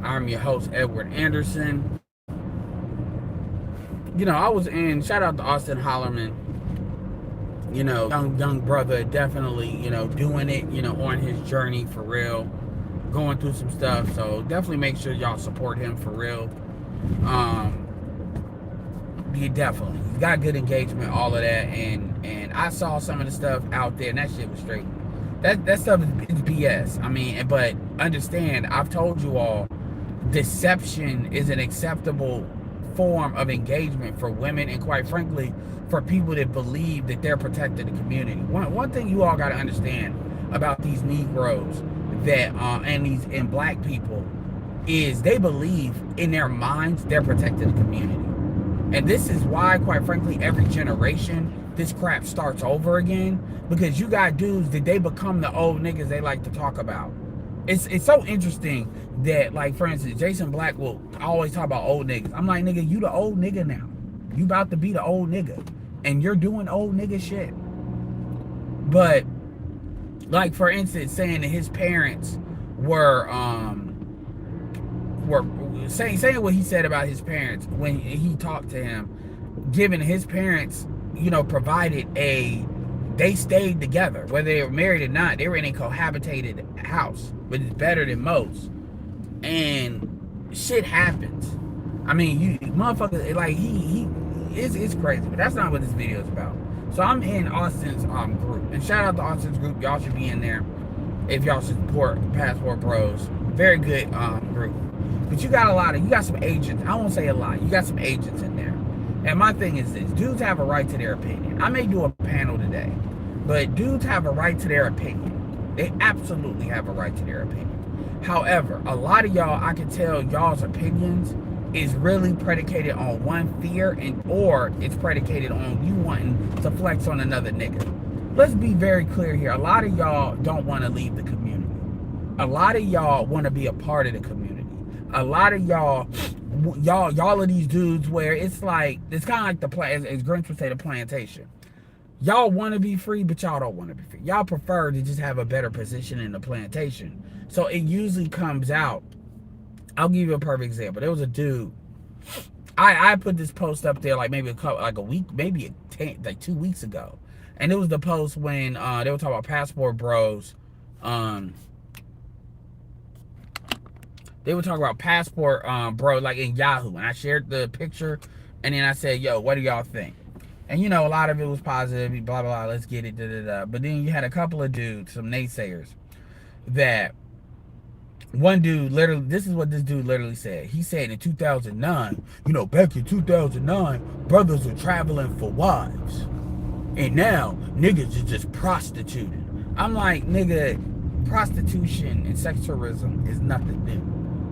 I'm your host, Edward Anderson. I was in, shout out to Austin Hollerman, young brother, definitely, doing it, on his journey for real, going through some stuff. So definitely make sure y'all support him for real. Um, you definitely, he's got good engagement, all of that. And I saw some of the stuff out there, and that shit was straight. That stuff is BS. I mean, but understand, I've told you all, deception is an acceptable form of engagement for women, and quite frankly for people that believe that they're protecting the community. One thing you all got to understand about these Negroes that and black people is they believe in their minds they're protecting the community. And this is why, quite frankly, every generation this crap starts over again, because you got dudes that they become the old niggas they like to talk about. It's so interesting that, like, for instance, Jason Black will always talk about old niggas. I'm like, nigga, you the old nigga now. You about to be the old nigga. And you're doing old nigga shit. But, like, for instance, saying that his parents were saying what he said about his parents when he talked to him, given his parents, provided they stayed together, whether they were married or not. They were in a cohabitated house, but it's better than most. And shit happens. I mean, you motherfuckers, like, it's crazy, but that's not what this video is about. So I'm in Austin's group, and shout out to Austin's group. Y'all should be in there if y'all support Passport Bros. Very good group. But you got some agents. I won't say a lot. You got some agents in there. And my thing is this: dudes have a right to their opinion. I may do a panel today, but dudes have a right to their opinion. They absolutely have a right to their opinion. However, a lot of y'all, I can tell y'all's opinions is really predicated on one fear, or it's predicated on you wanting to flex on another nigga. Let's be very clear here. A lot of y'all don't want to leave the community. A lot of y'all want to be a part of the community. A lot of y'all are these dudes where it's like, it's kind of like as Grinch would say, the plantation. Y'all want to be free, but y'all don't want to be free. Y'all prefer to just have a better position in the plantation. So it usually comes out. I'll give you a perfect example. There was a dude. I put this post up there like maybe a week, maybe 2 weeks ago, and it was the post when they were talking about Passport Bros. They were talking about Passport Bro, like in Yahoo, and I shared the picture, and then I said, "Yo, what do y'all think?" And a lot of it was positive, blah blah blah. Let's get it, da da da. But then you had a couple of dudes, some naysayers, that. One dude literally, this is what this dude literally said. He said in 2009, back in 2009, brothers were traveling for wives. And now, niggas is just prostituting. I'm like, nigga, prostitution and sex tourism is nothing new.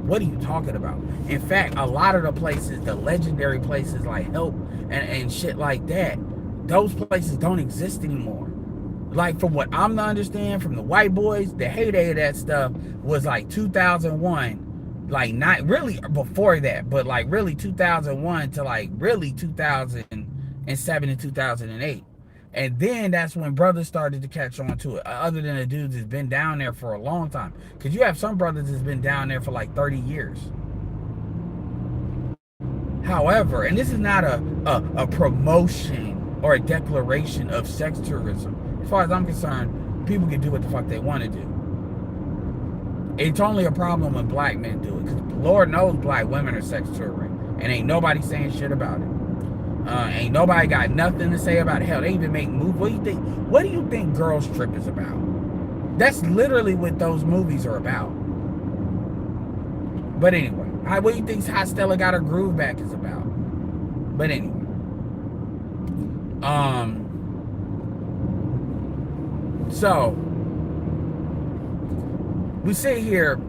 What are you talking about? In fact, a lot of the places, the legendary places like Help and shit like that, those places don't exist anymore. Like, from what I'm to understand from the white boys, the heyday of that stuff was like 2001, like not really before that, but like really 2001 to like really 2007 and 2008. And then that's when brothers started to catch on to it, other than the dudes that's been down there for a long time. Because you have some brothers that's been down there for like 30 years. However, and this is not a promotion or a declaration of sex tourism. As far as I'm concerned, people can do what the fuck they want to do. It's only a problem when black men do it, because Lord knows black women are sex touring, and ain't nobody saying shit about it. Ain't nobody got nothing to say about it. Hell, they even make movies. What do you think Girls Trip is about? That's literally what those movies are about. But anyway, what do you think Hot Stella Got Her Groove Back is about? But anyway. So we sit here,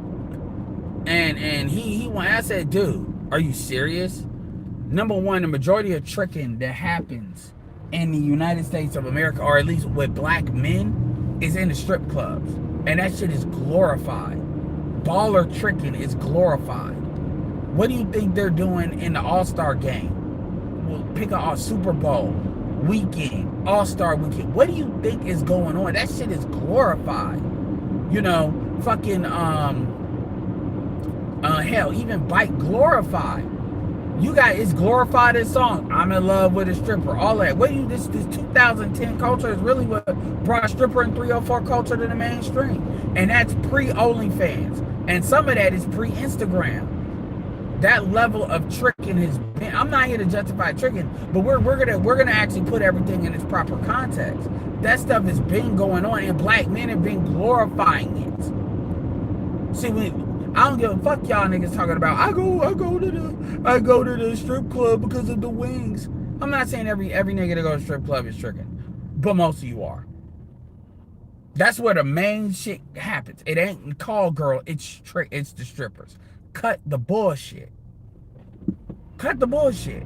and he went. I said, dude, are you serious? Number one, the majority of tricking that happens in the United States of America, or at least with black men, is in the strip clubs, and that shit is glorified. Baller tricking is glorified. What do you think they're doing in the All-Star game? We'll pick a Super Bowl weekend, All-Star weekend. What do you think is going on? That shit is glorified. Fucking Hell, even Bike Glorified. You got, it's glorified this song, I'm in love with a stripper, all that. What you, this 2010 culture is really what brought stripper and 304 culture to the mainstream. And that's pre-OnlyFans. And some of that is pre-Instagram. That level of tricking has been, I'm not here to justify tricking, but we're gonna actually put everything in its proper context. That stuff has been going on, and black men have been glorifying it. See, I don't give a fuck y'all niggas talking about I go to the strip club because of the wings. I'm not saying every nigga that goes to strip club is tricking, but most of you are. That's where the main shit happens. It ain't call girl, it's the strippers. Cut the bullshit. Cut the bullshit.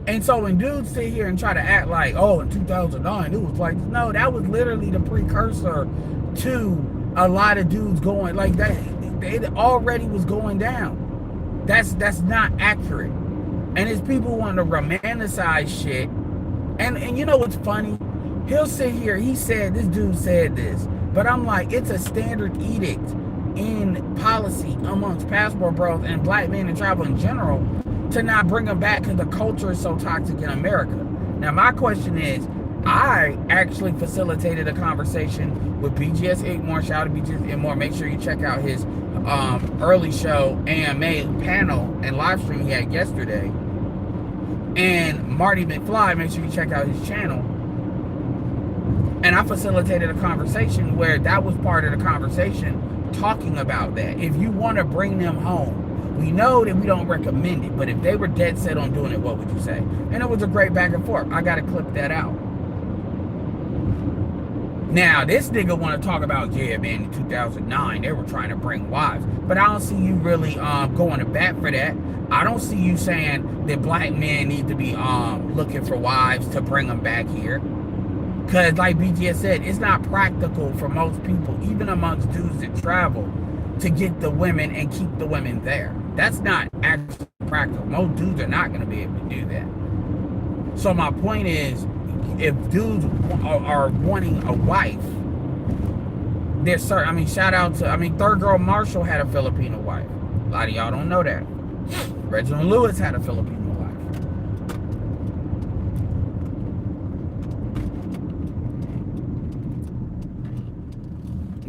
And so when dudes sit here and try to act like, oh, in 2009 it was like, no, that was literally the precursor to a lot of dudes going like that. It already was going down. That's not accurate. And it's people wanting to romanticize shit. And you know what's funny? He'll sit here, this dude said this, but I'm like, it's a standard edict in policy amongst passport bros and black men and travel in general to not bring them back because the culture is so toxic in America. Now my question is, I actually facilitated a conversation with BGS Igmore. Shout out to BGS Igmore. Make sure you check out his early show AMA panel and live stream he had yesterday. And Marty McFly, make sure you check out his channel. And I facilitated a conversation where that was part of the conversation, talking about that. If you want to bring them home, we know that we don't recommend it, but if they were dead set on doing it, what would you say? And it was a great back and forth. I got to clip that out. Now, this nigga want to talk about, yeah, man, in 2009, they were trying to bring wives. But I don't see you really going to bat for that. I don't see you saying that black men need to be looking for wives to bring them back here. Because like BGS said, it's not practical for most people, even amongst dudes that travel, to get the women and keep the women there. That's not actually practical. Most dudes are not going to be able to do that. So my point is, if dudes are wanting a wife, there's certain, I mean, shout out to, Third Girl Marshall had a Filipino wife. A lot of y'all don't know that. Reginald Lewis had a Filipino wife.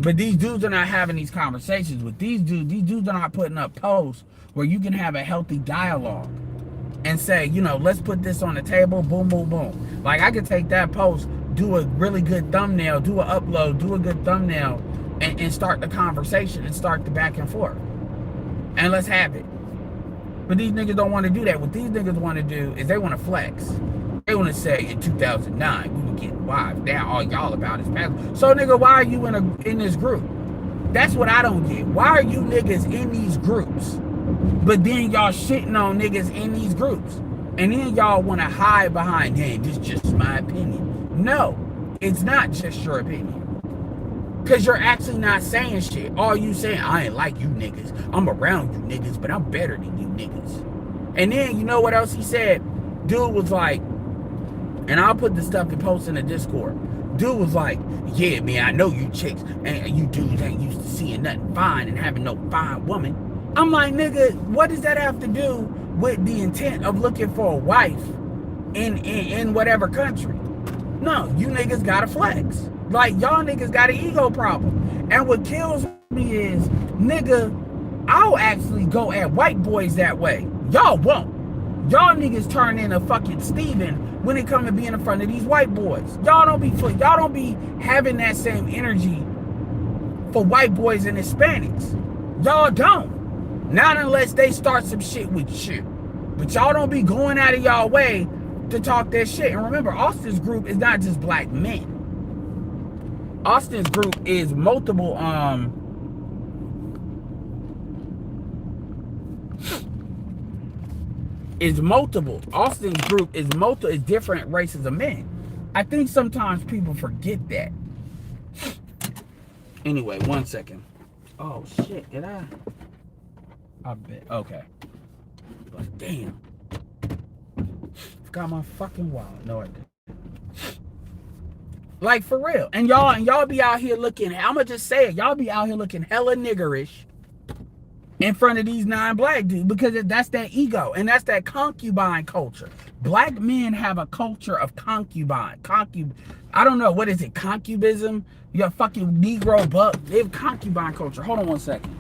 But these dudes are not having these conversations with these dudes. These dudes are not putting up posts where you can have a healthy dialogue and say, you know, let's put this on the table, boom, boom, boom. Like, I could take that post, do a really good thumbnail, do an upload, do a good thumbnail, and start the conversation and start the back and forth. And let's have it. But these niggas don't want to do that. What these niggas want to do is they want to flex. They want to say, in 2009, we were getting wives. Now all y'all about is past. So, nigga, why are you in this group? That's what I don't get. Why are you niggas in these groups? But then y'all shitting on niggas in these groups. And then y'all want to hide behind, hey, this is just my opinion. No, it's not just your opinion. Because you're actually not saying shit. All you saying, I ain't like you niggas. I'm around you niggas, but I'm better than you niggas. And then, you know what else he said? Dude was like, and I'll put the stuff and post in the Discord. Dude was like, yeah, man, I know you chicks and you dudes ain't used to seeing nothing fine and having no fine woman. I'm like, nigga, what does that have to do with the intent of looking for a wife in whatever country? No, you niggas gotta flex. Like, y'all niggas got an ego problem. And what kills me is, nigga, I'll actually go at white boys that way. Y'all won't. Y'all niggas turn in a fucking Steven when it come to being in front of these white boys. Y'all don't be having that same energy for white boys and Hispanics. Y'all don't. Not unless they start some shit with you. But y'all don't be going out of y'all way to talk that shit. And remember, Austin's group is not just black men. Austin's group is multiple Austin's group is different races of men. I think sometimes people forget that. Anyway, 1 second. Oh shit, did I bet. Okay. But damn. Forgot my fucking wallet. No, I didn't. Like, for real. And y'all be out here looking, I'ma just say it, y'all be out here looking hella niggerish. in front of these non-black dudes, because that's that ego and that's that concubine culture. Black men have a culture of concubine. I don't know, what is it? Concubism? Your fucking Negro buck. They have concubine culture. Hold on one second.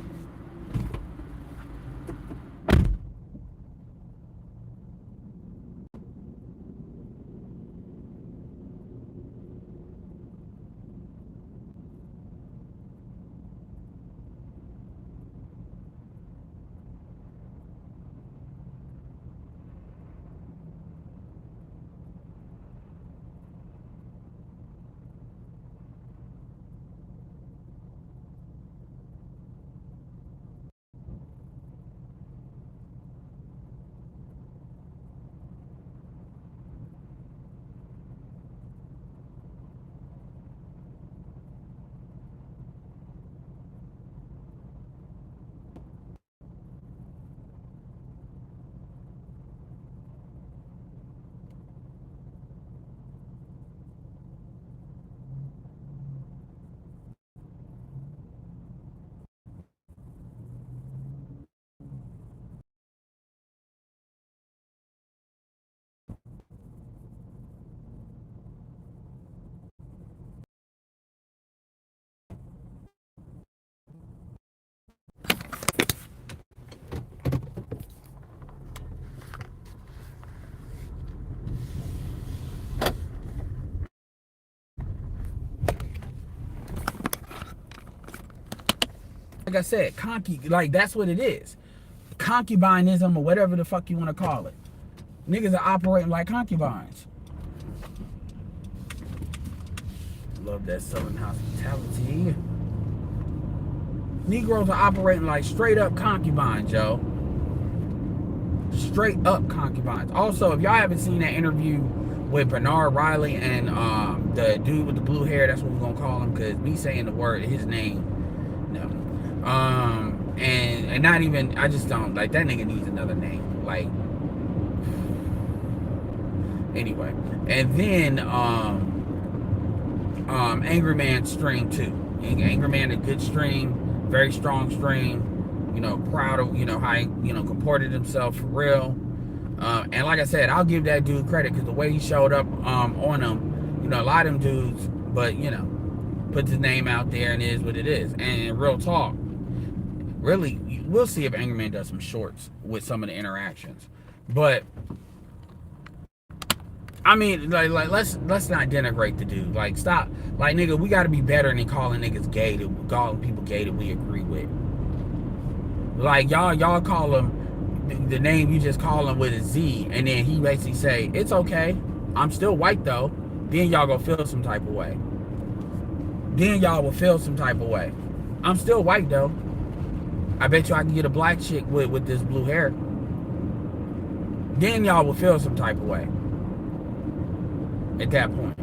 Like I said, like that's what it is. Concubinism or whatever the fuck you want to call it. Niggas are operating like concubines. Love that Southern hospitality. Negroes are operating like straight up concubines, yo. Straight up concubines. Also, if y'all haven't seen that interview with Bernard Riley and the dude with the blue hair, that's what we're gonna call him, because me saying the word, his name, no. And not even, I just don't, like, that nigga needs another name. Like, anyway. And then Angry Man stream too. Angry Man, a good stream, very strong stream, you know, proud of, you know, how he, you know, comported himself for real. And like I said, I'll give that dude credit, because the way he showed up on him, you know, a lot of them dudes, but, you know, puts his name out there and it is what it is. And real talk, really, we'll see if Angry Man does some shorts with some of the interactions. But I mean, like let's not denigrate the dude. Like, stop. Like, nigga, we gotta be better than calling niggas gay, calling people gay that we agree with. Like, y'all call him the name you just call him with a Z, and then he basically say, it's okay, I'm still white though. Then y'all gonna feel some type of way. Then y'all will feel some type of way. I'm still white though. I bet you I can get a black chick with this blue hair. Then y'all will feel some type of way. At that point.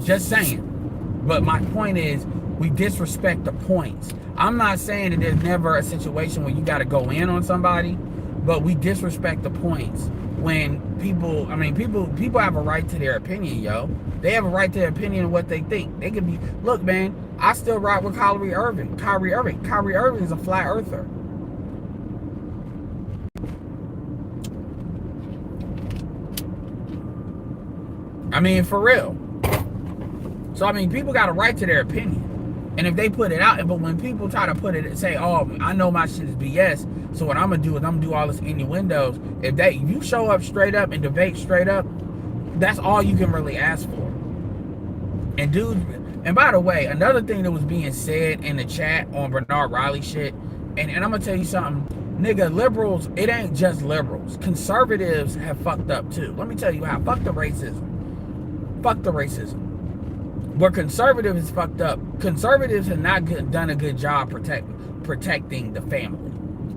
Just saying. But my point is, we disrespect the points. I'm not saying that there's never a situation where you got to go in on somebody, but we disrespect the points when people, I mean, people have a right to their opinion, yo. They have a right to their opinion of what they think. They could be, look, man, I still ride with Kyrie Irving. Kyrie Irving is a flat earther. I mean, for real. So, I mean, people got a right to their opinion. And if they put it out, but when people try to put it and say, oh, I know my shit is BS, so what I'm going to do is I'm going to do all this innuendos. If you show up straight up and debate straight up, that's all you can really ask for. And dudes, and by the way, another thing that was being said in the chat on Bernard Riley shit, and I'm going to tell you something, nigga, liberals, it ain't just liberals. Conservatives have fucked up too. Let me tell you how. Fuck the racism. Fuck the racism. Where conservatives is fucked up, conservatives have not done a good job protecting the family.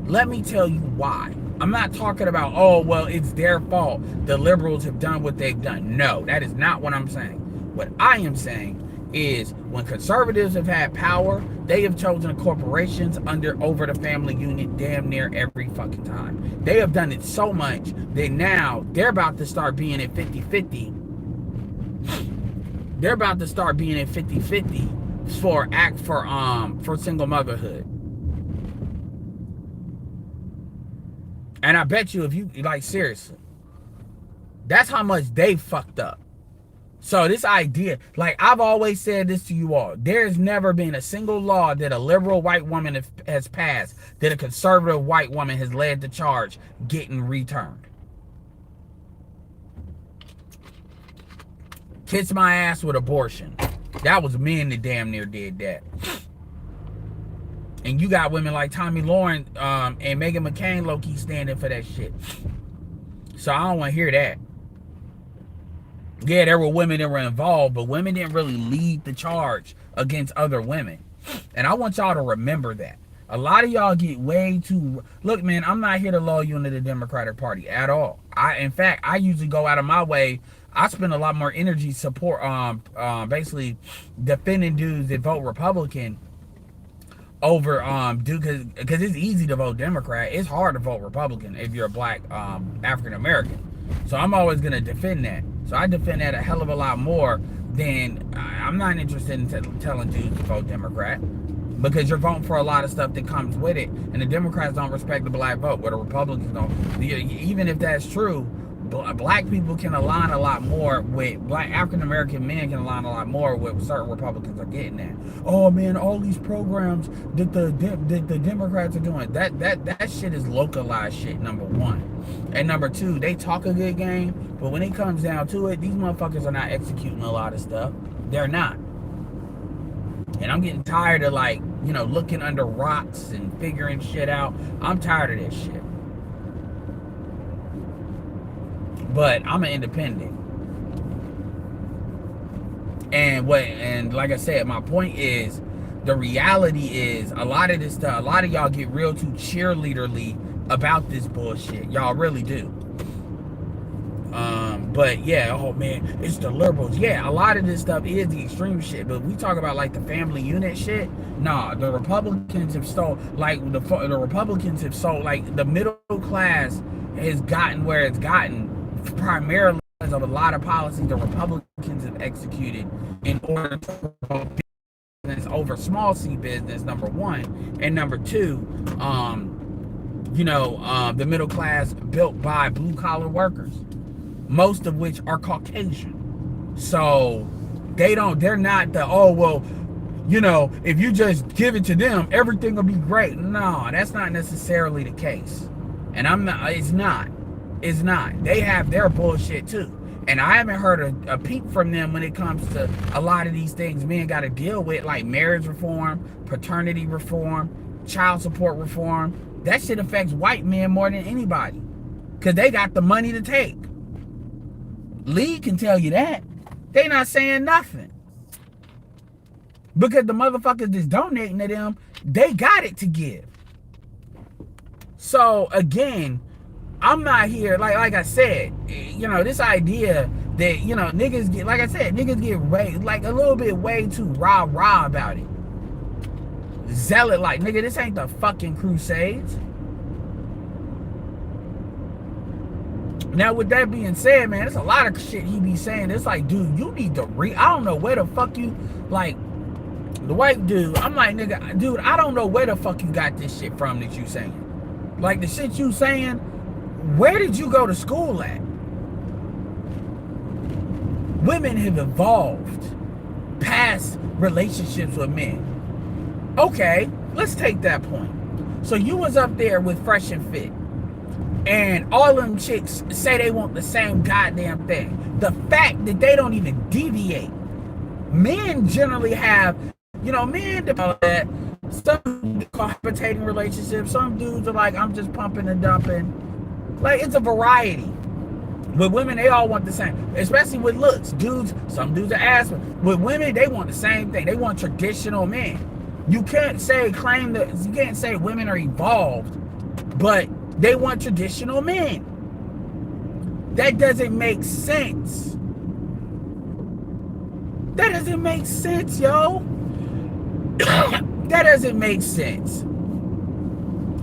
Let me tell you why. I'm not talking about, oh, well, it's their fault. The liberals have done what they've done. No, that is not what I'm saying. What I am saying is when conservatives have had power, they have chosen corporations over the family unit damn near every fucking time. They have done it so much that now they're about to start being at 50-50. They're about to start being at 50-50 for single motherhood. And I bet you, if you like, seriously, that's how much they fucked up. So this idea, like I've always said this to you all, there's never been a single law that a liberal white woman has passed that a conservative white woman has led the charge getting returned. Kiss my ass with abortion. That was men that damn near did that. And you got women like Tommy Lauren and Meghan McCain low-key standing for that shit. So I don't want to hear that. Yeah, there were women that were involved, but women didn't really lead the charge against other women. And I want y'all to remember that. A lot of y'all get way too... Look, man, I'm not here to lull you into the Democratic Party at all. In fact, I usually go out of my way. I spend a lot more energy support, basically defending dudes that vote Republican over, because it's easy to vote Democrat. It's hard to vote Republican if you're a black African American. So I'm always going to defend that. So I defend that a hell of a lot more than... I'm not interested in telling dudes to vote Democrat, because you're voting for a lot of stuff that comes with it, and the Democrats don't respect the black vote, where the Republicans don't. Even if that's true, black people can align a lot more with black African American men can align a lot more with what certain Republicans are getting at. Oh man, all these programs that the Democrats are doing, that shit is localized shit, number one. And number two, they talk a good game, but when it comes down to it, these motherfuckers are not executing a lot of stuff. They're not. And I'm getting tired of, like, you know, looking under rocks and figuring shit out. I'm tired of this shit. But I'm an independent. And like I said, my point is, the reality is, a lot of this stuff, a lot of y'all get real too cheerleaderly about this bullshit. Y'all really do. But yeah, oh man, it's the liberals. Yeah, a lot of this stuff is the extreme shit. But we talk about like the family unit shit. Nah, the Republicans have stole, like the Republicans have sold, like the middle class has gotten where it's gotten primarily because of a lot of policies the Republicans have executed in order to promote business over small c business, number one, and number two, the middle class built by blue collar workers, most of which are Caucasian. So they're not the, oh well, you know, if you just give it to them, everything will be great. No, that's not necessarily the case. And it's not. They have their bullshit too. And I haven't heard a peep from them when it comes to a lot of these things men got to deal with, like marriage reform, paternity reform, child support reform. That shit affects white men more than anybody, because they got the money to take. Lee can tell you that. They not saying nothing, because the motherfuckers that's donating to them, they got it to give. So again, I'm not here, like I said, you know, this idea that, you know, niggas get, like I said, niggas get way, like a little bit way too rah-rah about it. Zealot, like, nigga, this ain't the fucking Crusades. Now, with that being said, man, there's a lot of shit he be saying. It's like, dude, you need to I don't know where the fuck you, like, the white dude, I'm like, nigga, dude, I don't know where the fuck you got this shit from that you saying. Like, the shit you saying, where did you go to school at? Women have evolved past relationships with men. Okay, let's take that point. So you was up there with Fresh and Fit, and all them chicks say they want the same goddamn thing. The fact that they don't even deviate. Men generally have, you know, men develop that. Some cohabitating relationships. Some dudes are like, I'm just pumping and dumping. Like, it's a variety. With women, they all want the same, especially with looks. Dudes, some dudes are assholes. With women, they want the same thing. They want traditional men. You can't say women are evolved, but they want traditional men. That doesn't make sense. That doesn't make sense, yo. That doesn't make sense.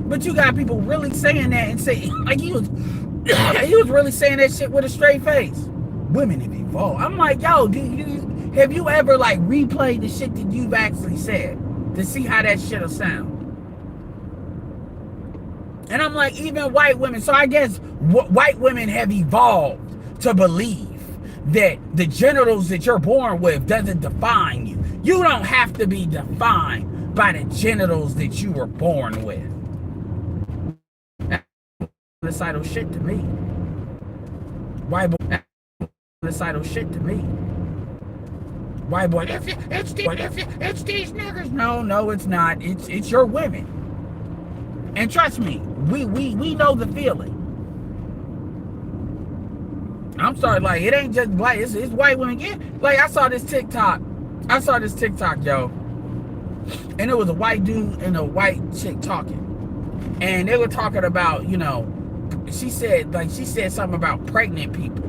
But you got people really saying that and say, like, he was really saying that shit with a straight face. Women have evolved. I'm like, yo, dude, Have you ever like replayed the shit that you've actually said to see how that shit'll sound? And I'm like, even white women. So I guess white women have evolved to believe that the genitals that you're born with doesn't define you. You don't have to be defined by the genitals that you were born with. That's homicidal shit to me. White boy, homicidal shit to me. White boy, it's these niggas. No, it's not. It's your women. And trust me, we know the feeling. I'm sorry, like, it ain't just black, it's white women. Yeah, like, I saw this TikTok, yo, and it was a white dude and a white chick talking. And they were talking about, you know, she said something about pregnant people.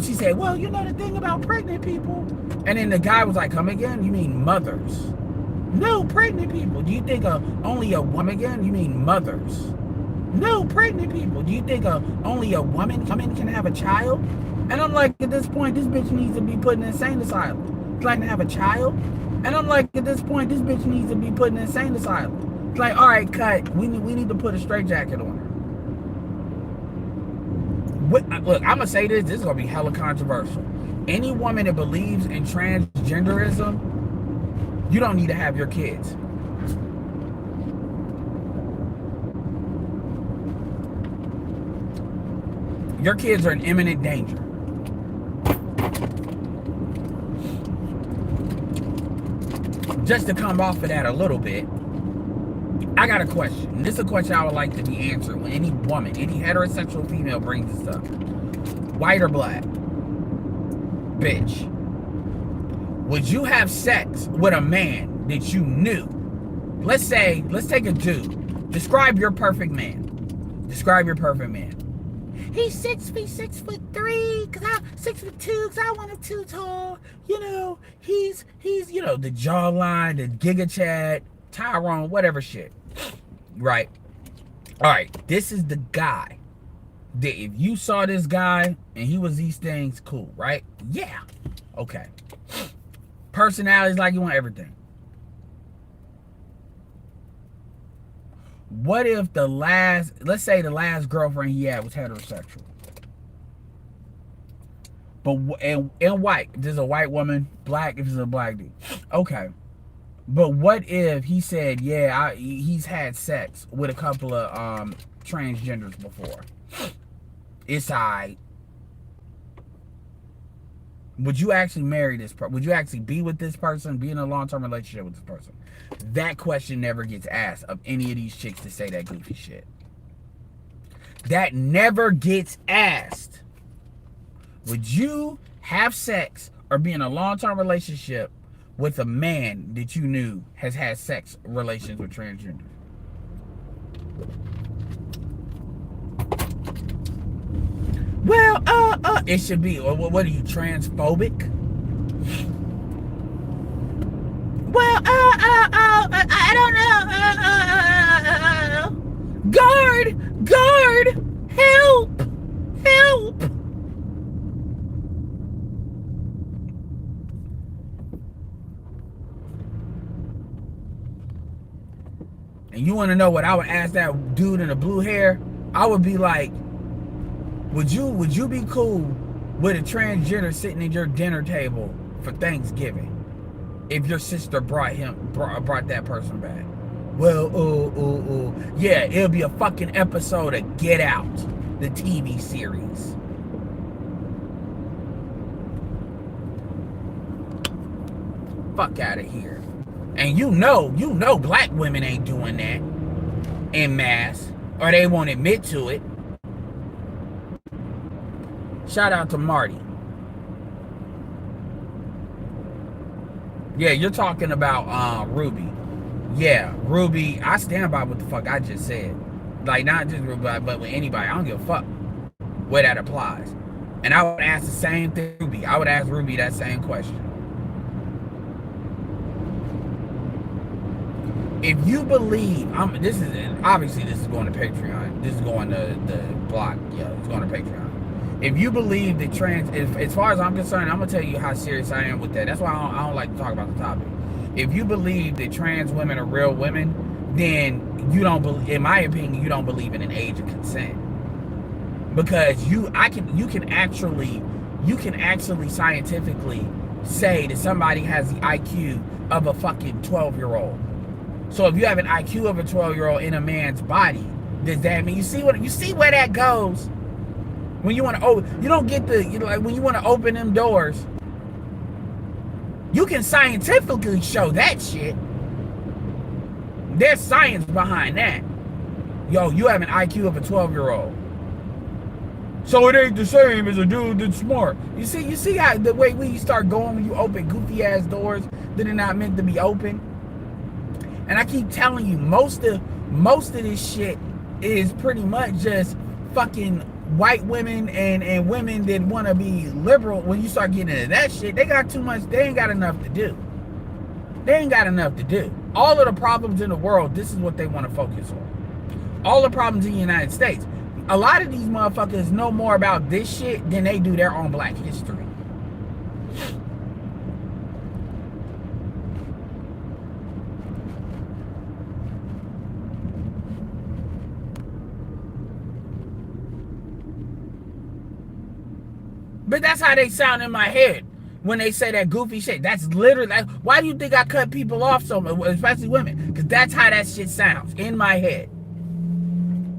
She said, well, you know the thing about pregnant people. And then the guy was like, come again? You mean mothers? No, pregnant people. Do you think only a woman again? You mean mothers? No, pregnant people. Do you think only a woman can have a child? And I'm like, at this point, this bitch needs to be put in an insane asylum. It's like to have a child. And I'm like, at this point, this bitch needs to be put in an insane asylum. It's like, all right, cut. We need to put a straitjacket on her. Look, I'm gonna say this is gonna be hella controversial. Any woman that believes in transgenderism, you don't need to have your kids. Your kids are in imminent danger. Just to come off of that a little bit, I got a question. This is a question I would like to be answered when any woman, any heterosexual female brings this up. White or black? Bitch. Would you have sex with a man that you knew? Let's take a dude. Describe your perfect man. Describe your perfect man. He's 6'3", cause I'm 6'2", cause I want him too tall. You know, he's you know, the jawline, the Giga Chad, Tyrone, whatever shit. Right? Alright, this is the guy that if you saw this guy and he was these things, cool, right? Yeah. Okay. Personalities like you want everything. What if let's say the last girlfriend he had was heterosexual? But and white, if there's a white woman, black if it's a black dude. Okay. But what if he said, yeah, he's had sex with a couple of transgenders before? It's alright. Would you actually marry this person? Would you actually be with this person? Be in a long-term relationship with this person? That question never gets asked of any of these chicks that say that goofy shit. That never gets asked. Would you have sex or be in a long-term relationship with a man that you knew has had sex relations with transgenders? Well, it should be. What are you, transphobic? Well, I don't know. Guard, help. And you want to know what I would ask that dude in the blue hair? I would be like, would you be cool with a transgender sitting at your dinner table for Thanksgiving if your sister brought that person back? Well, yeah, it'll be a fucking episode of Get Out, the TV series. Fuck out of here. And you know black women ain't doing that en masse, or they won't admit to it. Shout out to Marty. Yeah, you're talking about Ruby. Yeah, Ruby, I stand by what the fuck I just said. Like, not just Ruby, but with anybody. I don't give a fuck where that applies. And I would ask the same thing to Ruby. I would ask Ruby that same question. If you believe, this is going to Patreon. This is going to the blog. Yeah, it's going to Patreon. If you believe that trans, if, as far as I'm concerned, I'm gonna tell you how serious I am with that. That's why I don't like to talk about the topic. If you believe that trans women are real women, then you don't believe, in my opinion, you don't believe in an age of consent. Because you can actually scientifically say that somebody has the IQ of a fucking 12-year-old. So if you have an IQ of a 12-year-old in a man's body, does that mean you see where that goes? When you want to open, you don't get the, you know, like when you want to open them doors, you can scientifically show that shit. There's science behind that. Yo, you have an IQ of a 12-year-old. So it ain't the same as a dude that's smart. You see how the way we start going when you open goofy ass doors that are not meant to be open. And I keep telling you, most of this shit is pretty much just fucking white women and women that want to be liberal. When you start getting into that shit, they got too much. They ain't got enough to do. They ain't got enough to do. All of the problems in the world, this is what they want to focus on. All the problems in the United States. A lot of these motherfuckers know more about this shit than they do their own black history. But that's how they sound in my head when they say that goofy shit. That's literally, like, why do you think I cut people off so much, especially women? Because that's how that shit sounds in my head.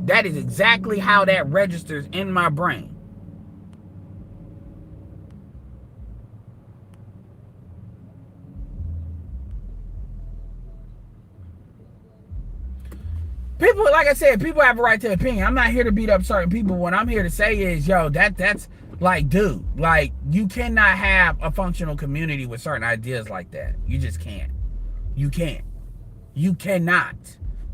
That is exactly how that registers in my brain. People, like I said, people have a right to opinion. I'm not here to beat up certain people. What I'm here to say is, yo, that's like, dude, like, you cannot have a functional community with certain ideas like that. You just can't. You can't. You cannot.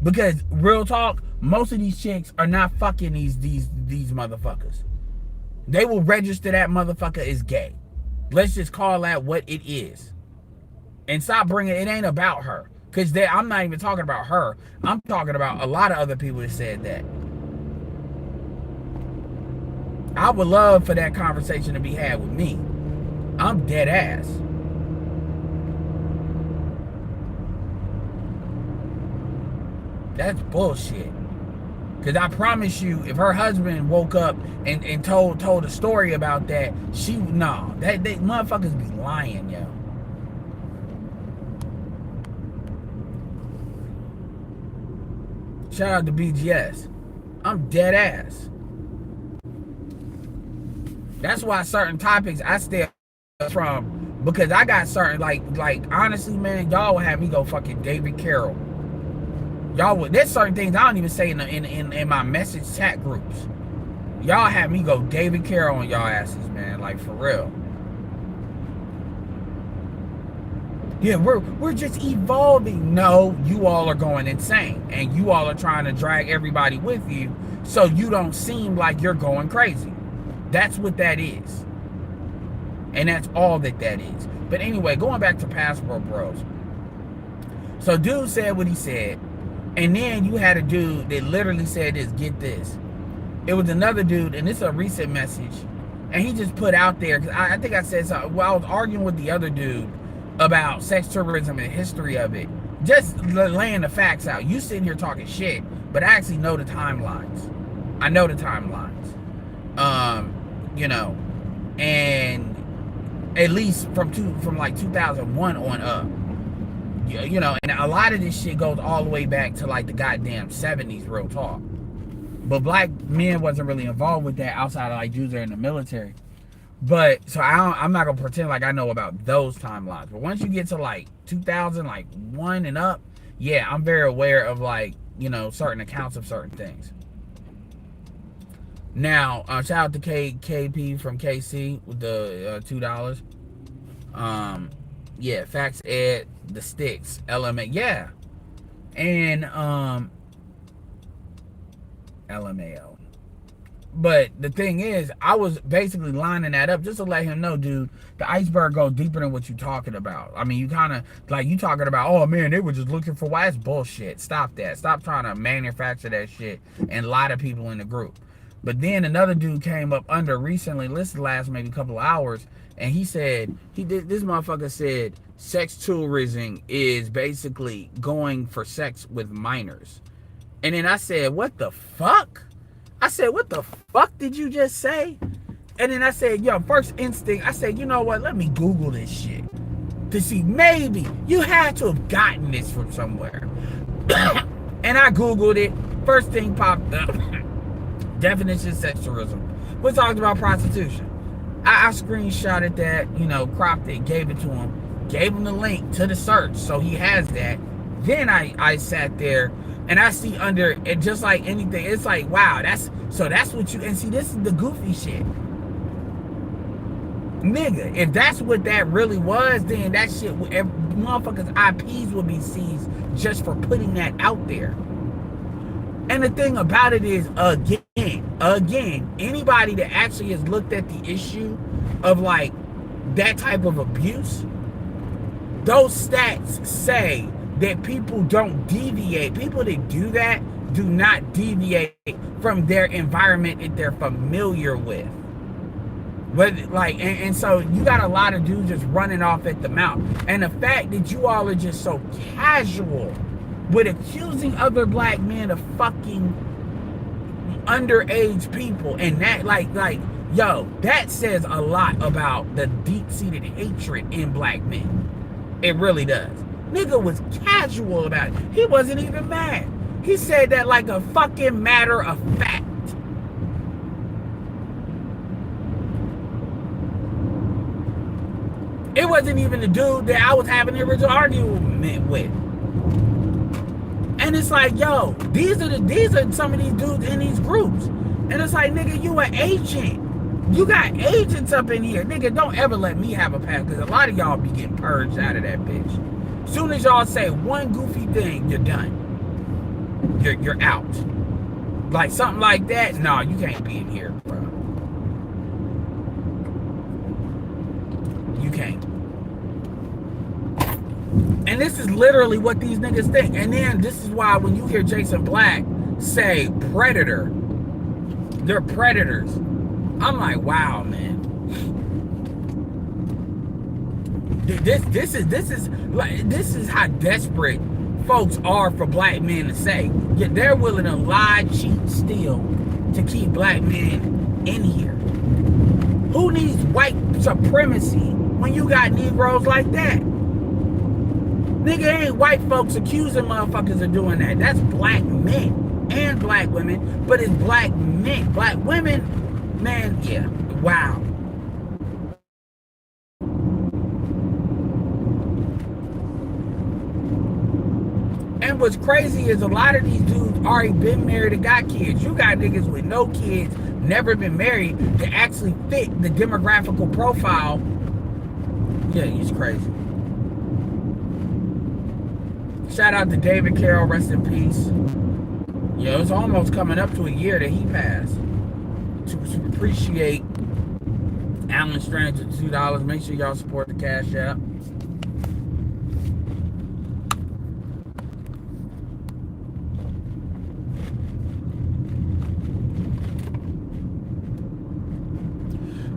Because real talk, most of these chicks are not fucking these motherfuckers. They will register that motherfucker as gay. Let's just call that what it is. And stop bringing it ain't about her. Because I'm not even talking about her. I'm talking about a lot of other people that said that. I would love for that conversation to be had with me. I'm dead ass. That's bullshit. Because I promise you, if her husband woke up and told a story about that, they motherfuckers be lying, yo. Shout out to BGS. I'm dead ass. That's why certain topics I stay from, because I got certain, like honestly, man, y'all will have me go fucking David Carroll. Y'all would, there's certain things I don't even say in my message chat groups. Y'all have me go David Carroll on y'all asses, man, like for real. Yeah, we're just evolving. No, you all are going insane, and you all are trying to drag everybody with you so you don't seem like you're going crazy. That's what that is. And that's all that is. But anyway, going back to Passport Bros. So dude said what he said, and then you had a dude that literally said this, get this. It was another dude, and this is a recent message, and he just put out there, because I think I said something, well, I was arguing with the other dude about sex tourism and the history of it, just laying the facts out. You sitting here talking shit, but I actually know the timelines. I know the timelines. You know, and at least from like 2001 on up. You know, and a lot of this shit goes all the way back to like the goddamn 70s, real talk. But black men wasn't really involved with that outside of like Jews that are in the military. But so I'm not gonna pretend like I know about those timelines. But once you get to like 2001 and up, yeah, I'm very aware of like, you know, certain accounts of certain things. Now, shout out to KP from KC with the $2. Yeah, Facts Ed, the Sticks, LMA, yeah, and LMAO. But the thing is, I was basically lining that up just to let him know, dude, the iceberg goes deeper than what you're talking about. I mean, you kind of, like, you talking about, oh, man, they were just looking for why. It's bullshit. Stop that. Stop trying to manufacture that shit and lie to people in the group. But then another dude came up under recently, this last maybe a couple of hours, and he said, this motherfucker said sex tourism is basically going for sex with minors. And then I said, what the fuck? I said, what the fuck did you just say? And then I said, yo, first instinct, I said, you know what, let me Google this shit to see, maybe you had to have gotten this from somewhere. And I Googled it. First thing popped up. Definition of sex tourism. We talked about prostitution. I screenshotted that, you know, cropped it, gave it to him, gave him the link to the search, so he has that. Then I sat there and I see under it, just like anything, it's like, wow, that's what you, and see, this is the goofy shit. Nigga, if that's what that really was, then that shit, motherfuckers' IPs would be seized just for putting that out there. And the thing about it is, again, anybody that actually has looked at the issue of like that type of abuse, those stats say that people don't deviate. People that do that do not deviate from their environment that they're familiar with. But like, and so you got a lot of dudes just running off at the mouth. And the fact that you all are just so casual with accusing other black men of fucking underage people, and that like yo, that says a lot about the deep-seated hatred in black men. It really does. Nigga was casual about it. He wasn't even mad. He said that like a fucking matter of fact. It wasn't even the dude that I was having the original argument with. And it's like, yo, these are some of these dudes in these groups. And it's like, nigga, you an agent. You got agents up in here. Nigga, don't ever let me have a pass, because a lot of y'all be getting purged out of that bitch. Soon as y'all say one goofy thing, you're done. You're out. Like something like that, no, you can't be in here, bro. You can't. And this is literally what these niggas think. And then this is why when you hear Jason Black say predator, they're predators. I'm like, wow, man. This is how desperate folks are for black men to say. Yet they're willing to lie, cheat, steal to keep black men in here. Who needs white supremacy when you got Negroes like that? Nigga, ain't white folks accusing motherfuckers of doing that. That's black men and black women, but it's black men. Black women, man, yeah, wow. And what's crazy is a lot of these dudes already been married and got kids. You got niggas with no kids, never been married, that actually fit the demographical profile. Yeah, he's crazy. Shout out to David Carroll, rest in peace. Yo, it's almost coming up to a year that he passed. To appreciate Alan Strange at $2. Make sure y'all support the Cash App.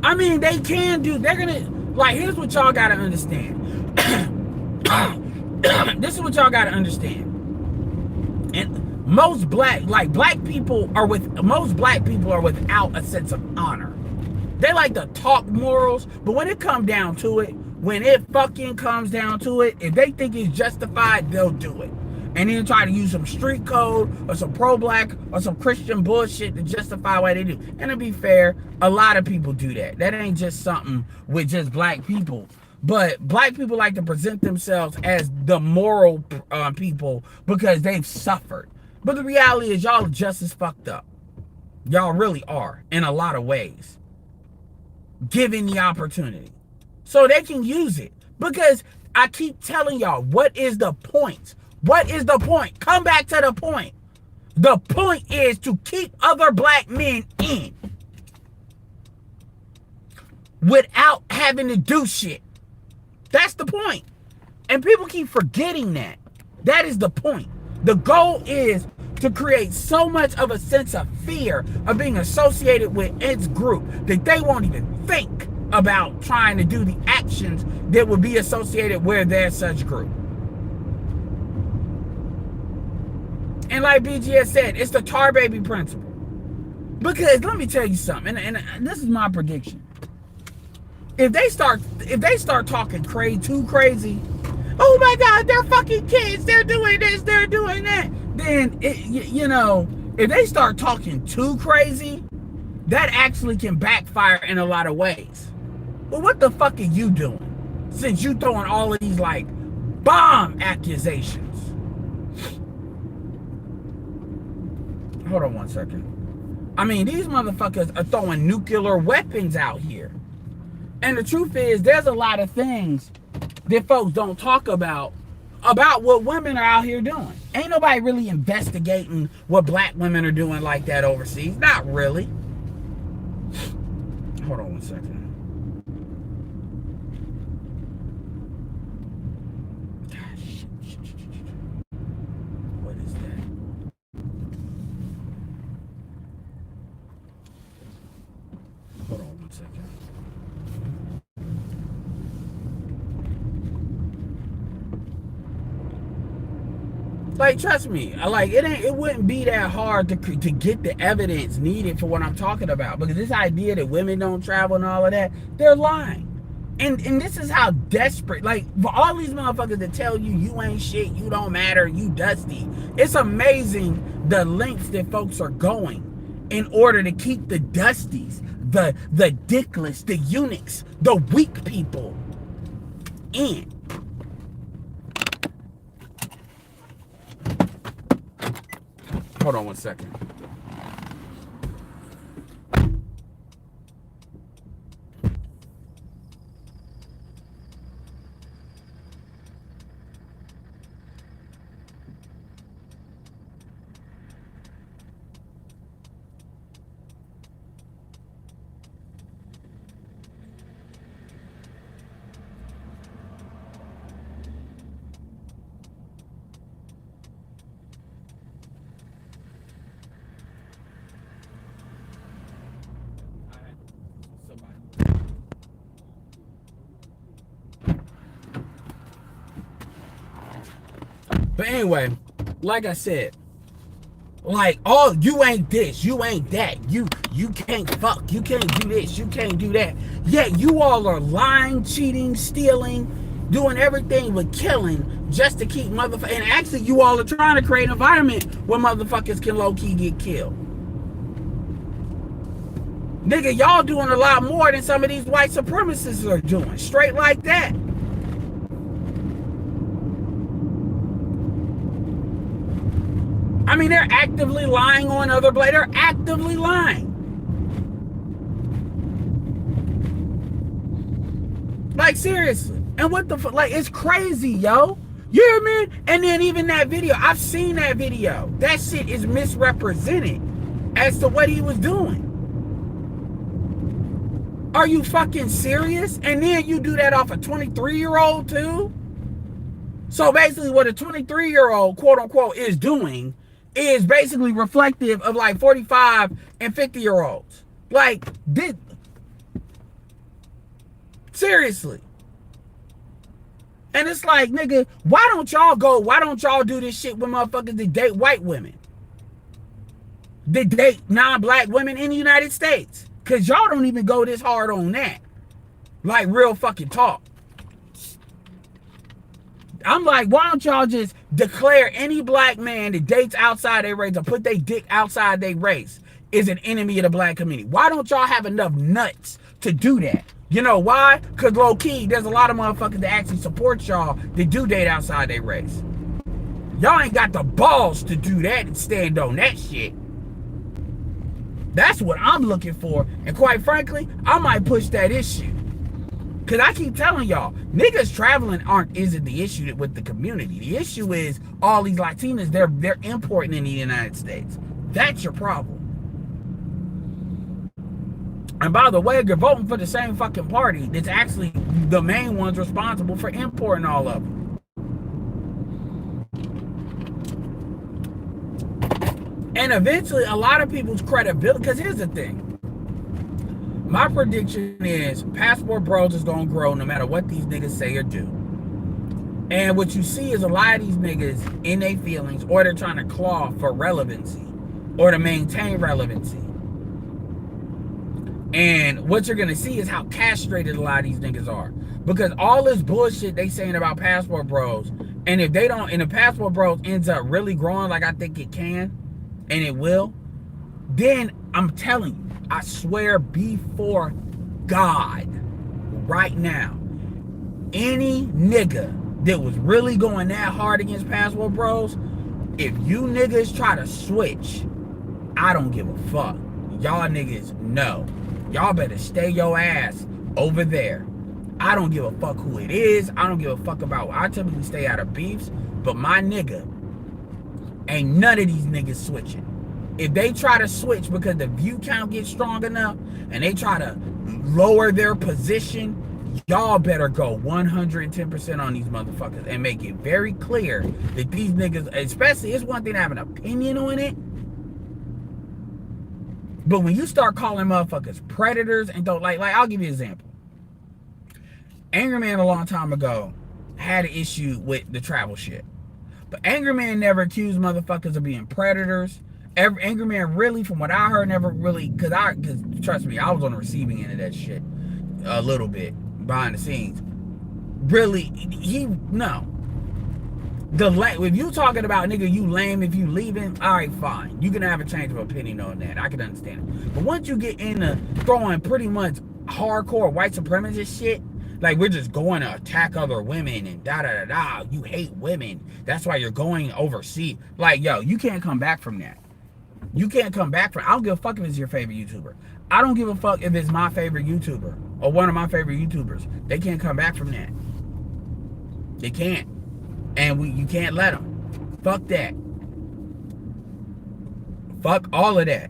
I mean, they can do, they're gonna, like, here's what y'all gotta understand. This is what y'all gotta understand. And most black people are without a sense of honor. They like to talk morals, but when it comes down to it, when it fucking comes down to it, if they think it's justified, they'll do it. And then try to use some street code or some pro-black or some Christian bullshit to justify why they do. And to be fair, a lot of people do that. That ain't just something with just black people. But black people like to present themselves as the moral people because they've suffered. But the reality is y'all just as fucked up. Y'all really are in a lot of ways. Given the opportunity. So they can use it. Because I keep telling y'all, what is the point? What is the point? Come back to the point. The point is to keep other black men in without having to do shit. That's the point. And people keep forgetting that. That is the point. The goal is to create so much of a sense of fear of being associated with its group that they won't even think about trying to do the actions that would be associated with their such group. And like BGS said, it's the tar baby principle. Because let me tell you something, and this is my prediction. If they start talking too crazy, oh my God, they're fucking kids, they're doing this, they're doing that, then if they start talking too crazy, that actually can backfire in a lot of ways. Well, what the fuck are you doing since you throwing all of these like bomb accusations? Hold on one second. I mean, these motherfuckers are throwing nuclear weapons out here. And the truth is, there's a lot of things that folks don't talk about what women are out here doing. Ain't nobody really investigating what black women are doing like that overseas. Not really. Hold on one second. What is that? Hold on one second. Like, trust me, like it wouldn't be that hard to get the evidence needed for what I'm talking about, because this idea that women don't travel and all of that, they're lying. And this is how desperate, like, for all these motherfuckers that tell you you ain't shit, you don't matter, you dusty. It's amazing the lengths that folks are going in order to keep the dusties, the dickless, the eunuchs, the weak people in. Hold on one second. But anyway, like I said, like, oh, you ain't this, you ain't that, you can't fuck, you can't do this, you can't do that. Yet you all are lying, cheating, stealing, doing everything but killing just to keep motherfuckers. And actually, you all are trying to create an environment where motherfuckers can low-key get killed. Nigga, y'all doing a lot more than some of these white supremacists are doing. Straight like that. I mean, they're actively lying on other black. They're actively lying. Like, seriously. And what the fuck? Like, it's crazy, yo. You hear me? And then even that video, I've seen that video. That shit is misrepresented as to what he was doing. Are you fucking serious? And then you do that off a 23-year-old too? So basically what a 23-year-old, quote unquote, is doing is basically reflective of like 45 and 50-year-olds. Like, seriously. And it's like, nigga, why don't y'all do this shit with motherfuckers that date white women? That date non-black women in the United States? Because y'all don't even go this hard on that. Like, real fucking talk. I'm like, why don't y'all just declare any black man that dates outside their race or put their dick outside their race is an enemy of the black community? Why don't y'all have enough nuts to do that? You know why? Because low-key, there's a lot of motherfuckers that actually support y'all that do date outside their race. Y'all ain't got the balls to do that and stand on that shit. That's what I'm looking for. And quite frankly, I might push that issue. Because I keep telling y'all, niggas traveling isn't the issue with the community. The issue is all these Latinas, they're importing in the United States. That's your problem. And by the way, you're voting for the same fucking party that's actually the main ones responsible for importing all of them. And eventually, a lot of people's credibility, because here's the thing. My prediction is Passport Bros is going to grow no matter what these niggas say or do. And what you see is a lot of these niggas in their feelings, or they're trying to claw for relevancy or to maintain relevancy. And what you're going to see is how castrated a lot of these niggas are. Because all this bullshit they saying about Passport Bros, and if they don't, and the Passport Bros ends up really growing like I think it can, and it will, then I'm telling you, I swear before God, right now, any nigga that was really going that hard against Passport Bros, if you niggas try to switch, I don't give a fuck. Y'all niggas know. Y'all better stay your ass over there. I don't give a fuck who it is. I don't give a fuck about. I typically stay out of beefs, but my nigga, ain't none of these niggas switching. If they try to switch because the view count gets strong enough and they try to lower their position, y'all better go 110% on these motherfuckers and make it very clear that these niggas, especially, it's one thing to have an opinion on it, but when you start calling motherfuckers predators and don't like I'll give you an example. Angry Man a long time ago had an issue with the travel shit. But Angry Man never accused motherfuckers of being predators. Angry Man really, from what I heard, never really, cause trust me, I was on the receiving end of that shit a little bit behind the scenes. Really, no. If you talking about nigga, you lame if you leaving, all right, fine. You can have a change of opinion on that. I can understand it. But once you get into throwing pretty much hardcore white supremacist shit, like we're just going to attack other women and da-da-da-da, you hate women, that's why you're going overseas. Like, yo, you can't come back from that. You can't come back from it. I don't give a fuck if it's your favorite YouTuber. I don't give a fuck if it's my favorite YouTuber or one of my favorite YouTubers. They can't come back from that. They can't. And you can't let them. Fuck that. Fuck all of that.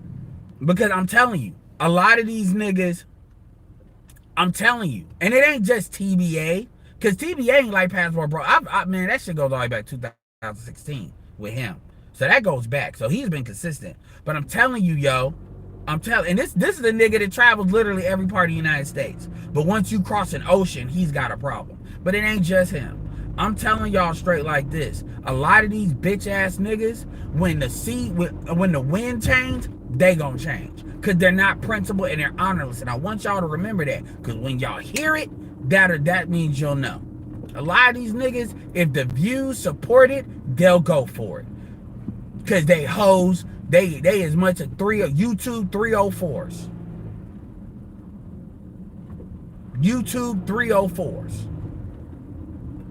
Because I'm telling you, a lot of these niggas, I'm telling you, and it ain't just TBA, because TBA ain't like Passport Bro. Man, that shit goes all the way back to 2016 with him. So that goes back. So he's been consistent. But I'm telling you, yo, and this is a nigga that travels literally every part of the United States. But once you cross an ocean, he's got a problem. But it ain't just him. I'm telling y'all straight like this. A lot of these bitch ass niggas, when the wind change, they gonna change. Cause they're not principled and they're honorless. And I want y'all to remember that. Cause when y'all hear it, that means you'll know. A lot of these niggas, if the views support it, they'll go for it. Cause they hoes, they as much as YouTube 304s. YouTube 304s.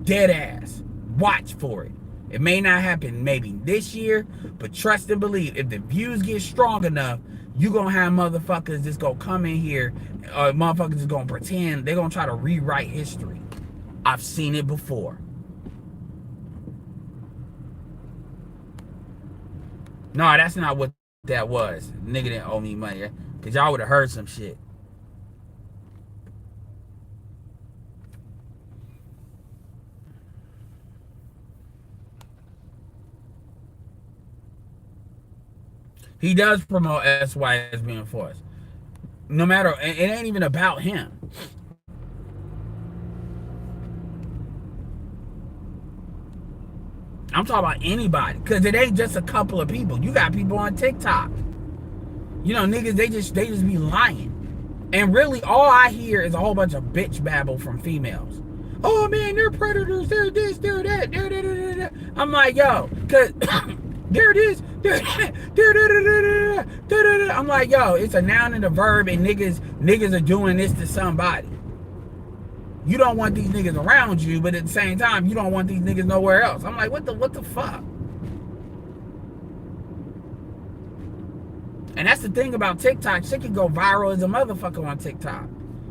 Dead ass. Watch for it. It may not happen maybe this year, but trust and believe, if the views get strong enough, you gonna have motherfuckers that's gonna come in here, motherfuckers that's gonna pretend, they're gonna try to rewrite history. I've seen it before. No, that's not what that was. Nigga didn't owe me money, because y'all would have heard some shit. He does promote SY as being forced. No matter, it ain't even about him. I'm talking about anybody, because it ain't just a couple of people. You got people on TikTok. You know, niggas, they just be lying. And really, all I hear is a whole bunch of bitch babble from females. Oh man, they're predators, they're this, they're that, they're that. I'm like, yo, because there it is. I'm like, yo, it's a noun and a verb, and niggas are doing this to somebody. You don't want these niggas around you, but at the same time, you don't want these niggas nowhere else. I'm like, what the fuck? And that's the thing about TikTok. Shit can go viral as a motherfucker on TikTok.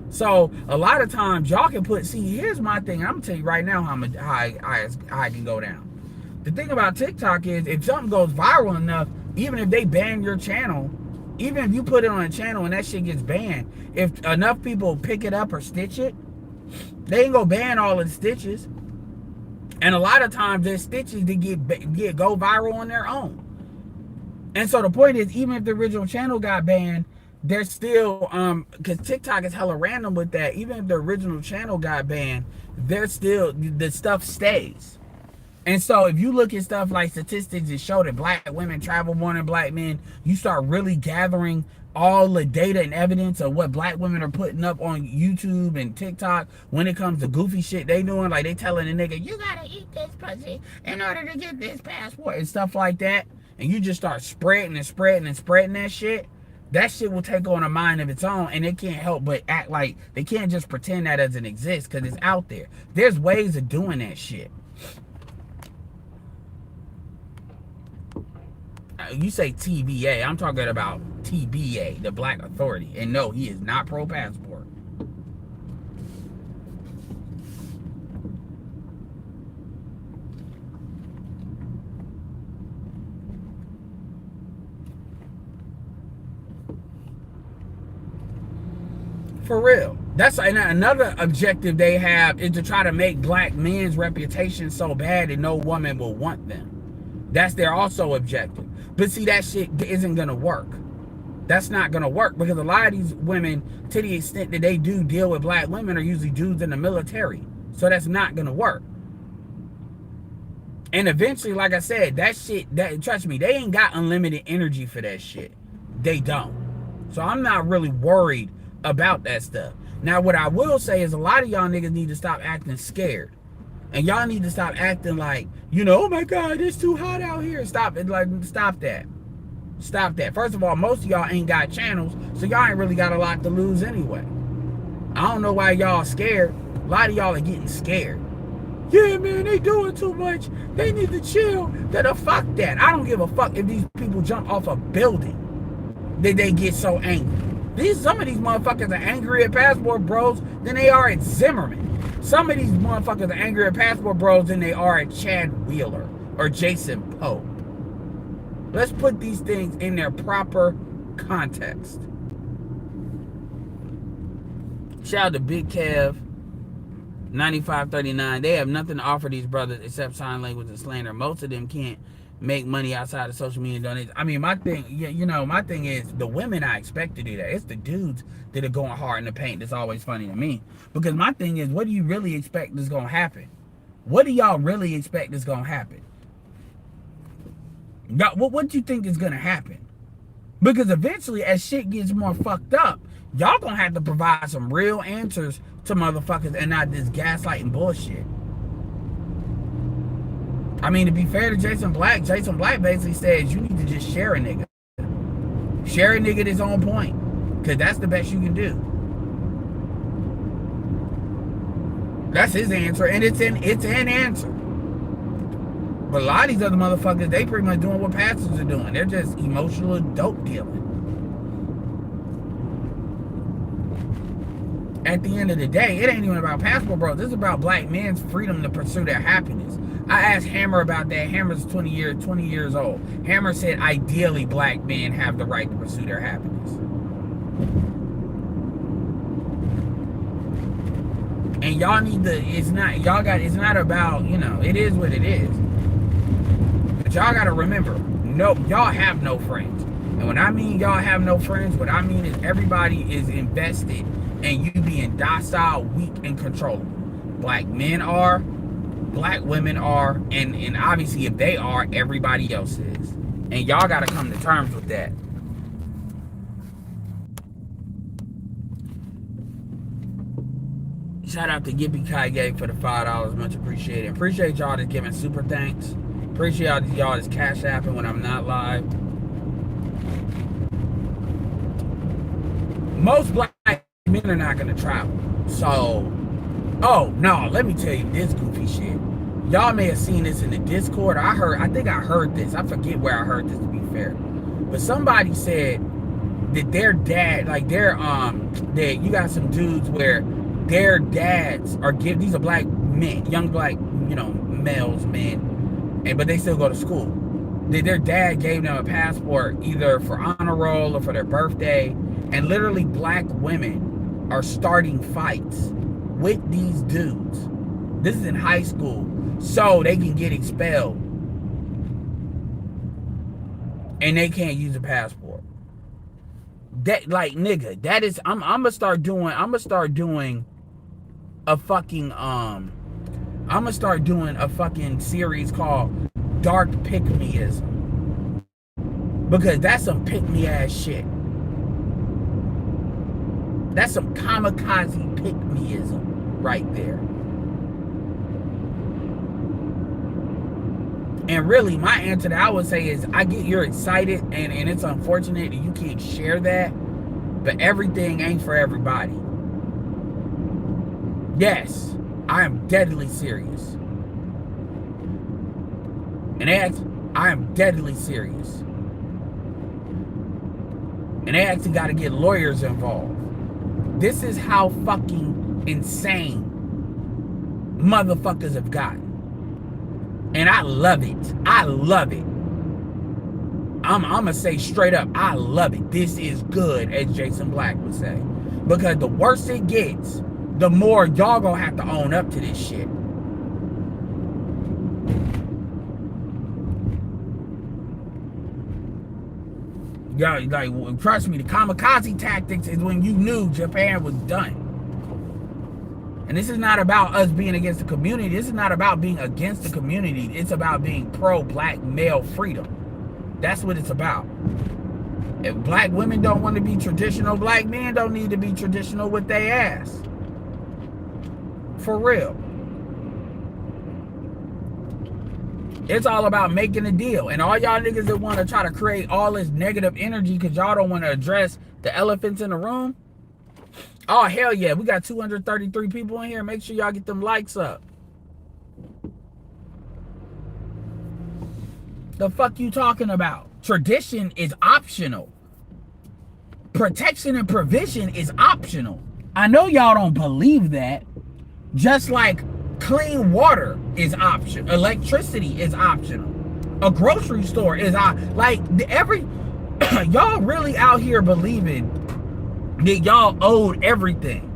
So a lot of times y'all can here's my thing. I'm gonna tell you right now how I can go down. The thing about TikTok is, if something goes viral enough, even if they ban your channel, even if you put it on a channel and that shit gets banned, if enough people pick it up or stitch it, they ain't gonna ban all of the stitches. And a lot of times there's stitches that go viral on their own. And so the point is, even if the original channel got banned, there's still because TikTok is hella random with that. Even if the original channel got banned, there's still the stuff stays. And so if you look at stuff like statistics that show that black women travel more than black men, you start really gathering all the data and evidence of what black women are putting up on YouTube and TikTok when it comes to goofy shit they doing. Like they telling a nigga, you gotta eat this pussy in order to get this passport and stuff like that. And you just start spreading and spreading and spreading that shit. That shit will take on a mind of its own, and they can't help but act like they can't just pretend that doesn't exist because it's out there. There's ways of doing that shit. You say TVA, I'm talking about TBA, the Black Authority. And no, he is not pro-passport. For real. That's another objective they have, is to try to make black men's reputation so bad that no woman will want them. That's their also objective. But see, that shit isn't gonna work. That's not gonna work, because a lot of these women, to the extent that they do deal with black women, are usually dudes in the military. So that's not gonna work. And eventually, like I said, that shit, trust me, they ain't got unlimited energy for that shit. They don't. So I'm not really worried about that stuff. Now, what I will say is a lot of y'all niggas need to stop acting scared. And y'all need to stop acting like, you know, oh my God, it's too hot out here. Stop it. Like, stop that. Stop that. First of all, most of y'all ain't got channels, so y'all ain't really got a lot to lose anyway. I don't know why y'all scared. A lot of y'all are getting scared. Yeah, man, they doing too much. They need to chill. Fuck that. I don't give a fuck if these people jump off a building. That they get so angry. Some of these motherfuckers are angry at Passport Bros than they are at Zimmerman. Some of these motherfuckers are angrier at Passport Bros than they are at Chad Wheeler or Jason Poe. Let's put these things in their proper context. Shout out to Big Kev, 9539. They have nothing to offer these brothers except sign language and slander. Most of them can't make money outside of social media donations. I mean, my thing, my thing is the women I expect to do that. It's the dudes that are going hard in the paint that's always funny to me. Because my thing is, what do you really expect is going to happen? What do y'all really expect is going to happen? What do you think is going to happen? Because eventually, as shit gets more fucked up, y'all going to have to provide some real answers to motherfuckers and not this gaslighting bullshit. I mean, to be fair to Jason Black basically says you need to just share a nigga. Share a nigga that's on point. Because that's the best you can do. That's his answer, and it's an answer. But a lot of these other motherfuckers, they pretty much doing what pastors are doing. They're just emotional dope dealing. At the end of the day, it ain't even about Passport Bros. This is about black men's freedom to pursue their happiness. I asked Hammer about that. Hammer's 20 years old. Hammer said ideally black men have the right to pursue their happiness. And y'all need to, it's not about, it is what it is. But y'all gotta remember, no, y'all have no friends. And when I mean y'all have no friends, what I mean is everybody is invested in you being docile, weak, and controllable. Black men are, black women are, and obviously if they are, everybody else is. And y'all gotta come to terms with that. Shout out to Yippee Kaige for the $5. Much appreciated. Appreciate y'all that's giving super thanks. Appreciate y'all that's cash apping when I'm not live. Most black men are not gonna travel. So, oh no, let me tell you this goofy shit. Y'all may have seen this in the Discord. I think I heard this. I forget where I heard this, to be fair. But somebody said that their dad, like that you got some dudes where their dads are these are black men, young black, males, men, but they still go to school. Their dad gave them a passport either for honor roll or for their birthday, and literally black women are starting fights with these dudes. This is in high school, so they can get expelled. and they can't use a passport. That, like, nigga, that is, I'm gonna start doing a fucking I'm gonna start doing a fucking series called Dark Pick-Me-ism, because that's some pick-me ass shit. That's some kamikaze pick-me-ism right there. And really, my answer that I would say is, I get you're excited, and it's unfortunate that you can't share that, but everything ain't for everybody. Yes, I am deadly serious. And I am deadly serious. And they actually got to get lawyers involved. This is how fucking insane motherfuckers have gotten. And I love it. I love it. I'm gonna say straight up, I love it. This is good, as Jason Black would say. Because the worse it gets, the more y'all gonna have to own up to this shit. Y'all, like, trust me, the kamikaze tactics is when you knew Japan was done. And this is not about us being against the community. This is not about being against the community. It's about being pro-black male freedom. That's what it's about. If black women don't want to be traditional, black men don't need to be traditional with their ass. For real. It's all about making a deal. And all y'all niggas that want to try to create all this negative energy because y'all don't want to address the elephants in the room. Oh, hell yeah. We got 233 people in here. Make sure y'all get them likes up. The fuck you talking about? Tradition is optional. Protection and provision is optional. I know y'all don't believe that. Just like clean water is optional. Electricity is optional. A grocery store is like y'all really out here believing that y'all owed everything.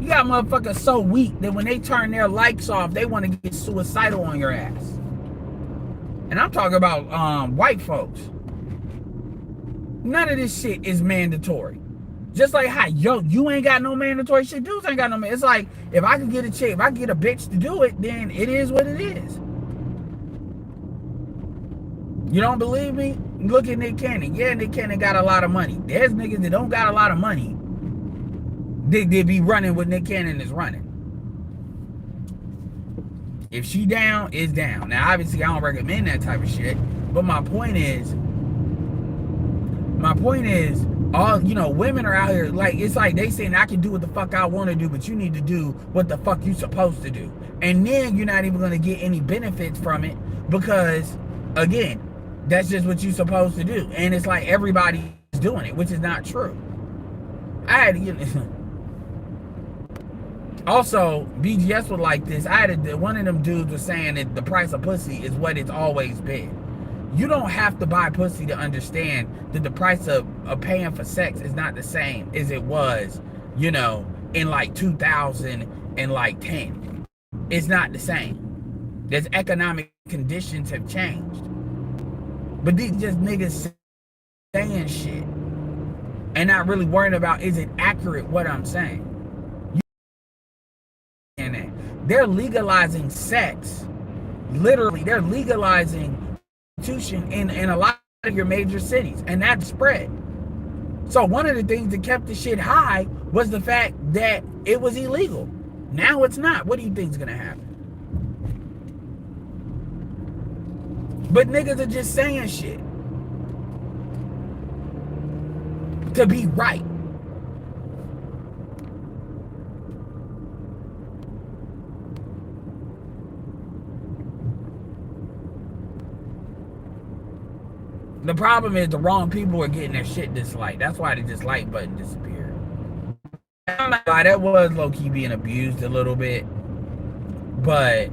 You got motherfuckers so weak that when they turn their lights off, they want to get suicidal on your ass. And I'm talking about white folks. None of this shit is mandatory. Just like how you ain't got no mandatory shit, dudes ain't got no. It's like, if I could get a chick, if I could get a bitch to do it, then it is what it is. You don't believe me? Look at Nick Cannon. Yeah, Nick Cannon got a lot of money. There's niggas that don't got a lot of money. They be running what Nick Cannon is running. If she down, it's down. Now, obviously, I don't recommend that type of shit. But my point is, all, women are out here, like, it's like they saying, I can do what the fuck I want to do, but you need to do what the fuck you supposed to do. And then you're not even going to get any benefits from it because, again, that's just what you're supposed to do. And it's like everybody's doing it, which is not true. I had to, also, BGS was like this. One of them dudes was saying that the price of pussy is what it's always been. You don't have to buy pussy to understand that the price of paying for sex is not the same as it was, in like 2010. It's not the same. There's economic conditions have changed. But these just niggas saying shit and not really worrying about, is it accurate what I'm saying? They're legalizing sex. Literally, they're legalizing prostitution in a lot of your major cities, and that's spread. So one of the things that kept the shit high was the fact that it was illegal. Now it's not. What do you think is gonna happen? But niggas are just saying shit to be right. The problem is the wrong people are getting their shit disliked. That's why the dislike button disappeared. I'm not gonna lie, that was low-key being abused a little bit. But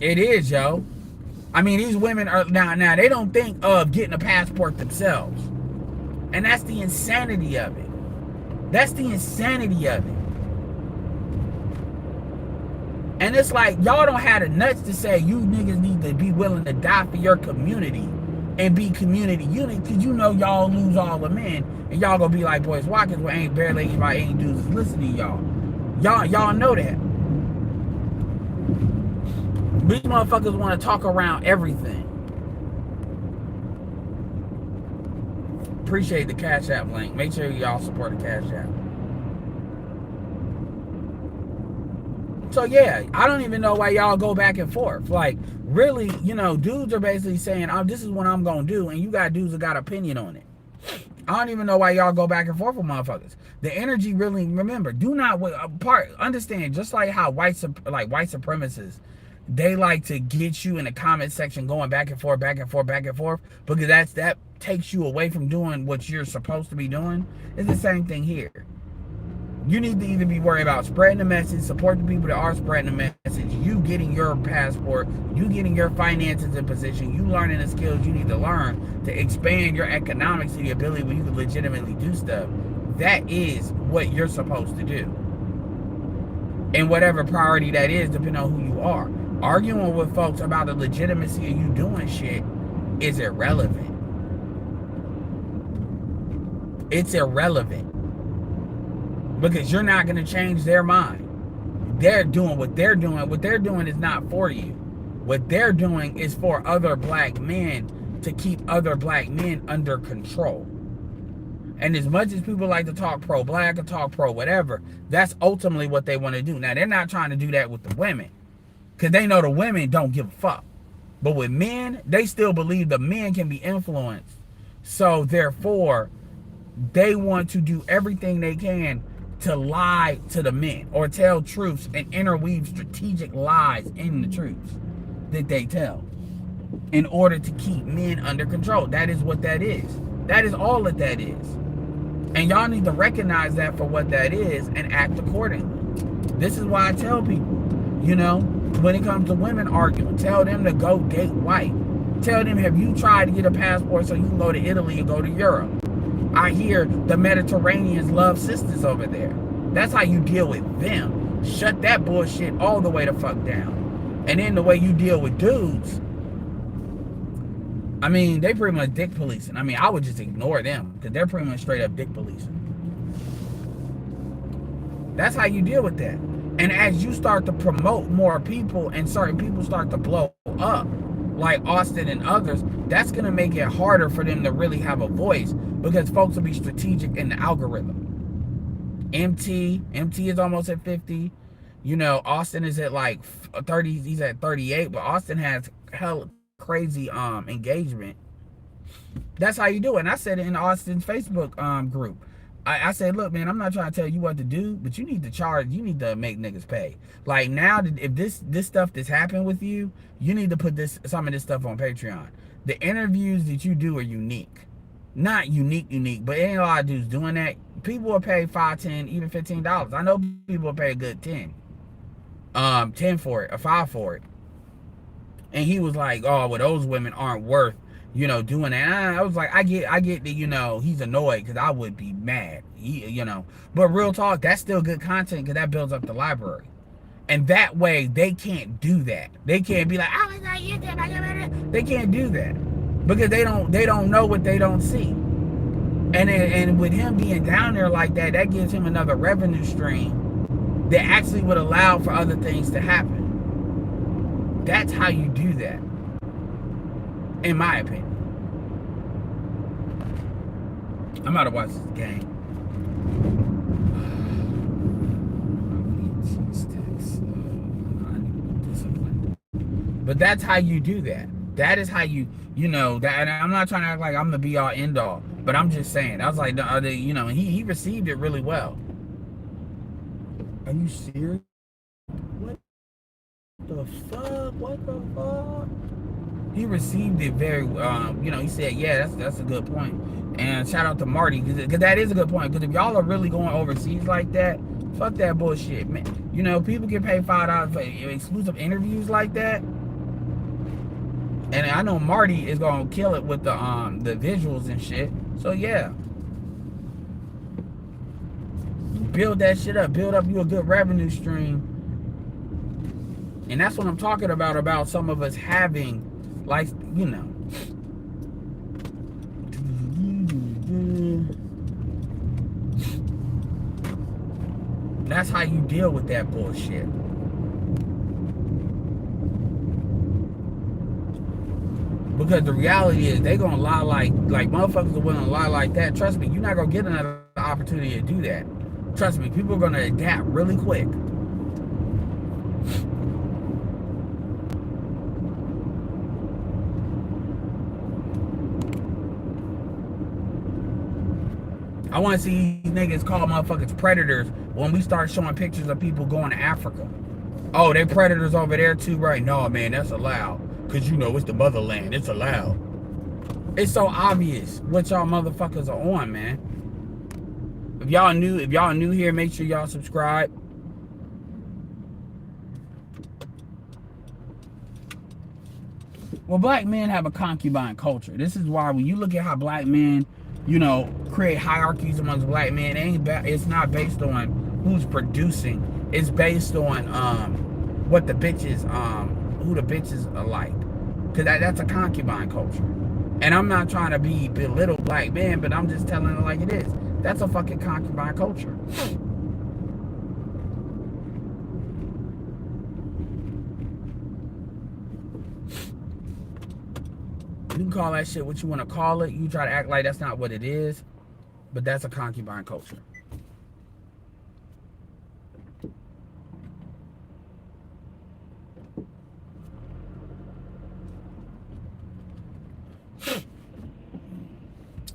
it is, yo. I mean, these women are now they don't think of getting a passport themselves. And that's the insanity of it. That's the insanity of it. And it's like, y'all don't have the nuts to say you niggas need to be willing to die for your community and be community unit, because you know y'all lose all the men. And y'all gonna be like Boyce Watkins, well, ain't barely anybody, ain't dudes is listening to y'all. Y'all know that. These motherfuckers want to talk around everything. Appreciate the Cash App link. Make sure y'all support the Cash App. So yeah, I don't even know why y'all go back and forth. Like, really, you know, dudes are basically saying, oh, this is what I'm gonna do, and you got dudes that got opinion on it. I don't even know why y'all go back and forth with motherfuckers. The energy, really, remember, do not understand, just like how white supremacists, they like to get you in the comment section going back and forth, because that takes you away from doing what you're supposed to be doing. It's the same thing here. You need to either be worried about spreading the message, support the people that are spreading the message, you getting your passport, you getting your finances in position, you learning the skills you need to learn to expand your economics to the ability where you can legitimately do stuff. That is what you're supposed to do. And whatever priority that is, depending on who you are. Arguing with folks about the legitimacy of you doing shit is irrelevant. It's irrelevant. Because you're not going to change their mind. They're doing what they're doing. What they're doing is not for you. What they're doing is for other black men, to keep other black men under control. And as much as people like to talk pro-black or talk pro-whatever, that's ultimately what they want to do. Now, they're not trying to do that with the women, because they know the women don't give a fuck. But with men, they still believe the men can be influenced. So, therefore, they want to do everything they can to lie to the men, or tell truths and interweave strategic lies in the truths that they tell, in order to keep men under control. That is what that is. That is all that is. And y'all need to recognize that for what that is and act accordingly. This is why I tell people, you know, when it comes to women arguing, tell them to go date white. Tell them, have you tried to get a passport so you can go to Italy and go to Europe? I hear the Mediterraneans love sisters over there. That's how you deal with them. Shut that bullshit all the way the fuck down. And then the way you deal with dudes, I mean, they pretty much dick policing. I mean, I would just ignore them, because they're pretty much straight up dick policing. That's how you deal with that. And as you start to promote more people and certain people start to blow up, like Austin and others, that's going to make it harder for them to really have a voice, because folks will be strategic in the algorithm. MT is almost at 50. You know, Austin is at like 30, he's at 38, but Austin has hell crazy engagement. That's how you do it. And I said it in Austin's Facebook group. I said, look, man, I'm not trying to tell you what to do, but you need to charge, you need to make niggas pay. Like, now, if this stuff that's happened with you, you need to put some of this stuff on Patreon. The interviews that you do are unique. Not unique, but ain't a lot of dudes doing that. People will pay $5, $10, even $15. I know people will pay a good 10. 10 for it, or 5 for it. And he was like, oh, well, those women aren't worth, you know, doing that. I was like, I get that, you know, he's annoyed, because I would be mad, you know. But real talk, that's still good content, because that builds up the library. And that way, they can't do that. They can't be like, oh, they can't do that, because they don't know what they don't see. And with him being down there like that, that gives him another revenue stream that actually would allow for other things to happen. That's how you do that, in my opinion. I'm about to watch this game. But that's how you do that. That is how you know, that. And I'm not trying to act like I'm the be all end all, but I'm just saying. I was like, you know, he received it really well. Are you serious? What the fuck? What the fuck? He received it very, you know, he said, yeah, that's a good point. And shout out to Marty, because that is a good point. Because if y'all are really going overseas like that, fuck that bullshit, man. You know, people get paid $5 for exclusive interviews like that. And I know Marty is gonna kill it with the visuals and shit. So yeah, build that shit up. Build up you a good revenue stream, And that's what I'm talking about some of us having, like, you know. That's how you deal with that bullshit. Because the reality is they gonna lie like motherfuckers are willing to lie like that. Trust me, you're not gonna get another opportunity to do that. Trust me, people are gonna adapt really quick. I want to see these niggas call motherfuckers predators when we start showing pictures of people going to Africa. Oh, they predators over there too, right? No, man, that's allowed. Because, you know, it's the motherland. It's allowed. It's so obvious what y'all motherfuckers are on, man. If y'all new here, make sure y'all subscribe. Well, black men have a concubine culture. This is why when you look at how black men, you know, create hierarchies amongst black men, it's not based on who's producing. It's based on what the bitches, who the bitches are like. Because that's a concubine culture. And I'm not trying to belittle black men, but I'm just telling it like it is. That's a fucking concubine culture. You can call that shit what you want to call it. You try to act like that's not what it is, but that's a concubine culture.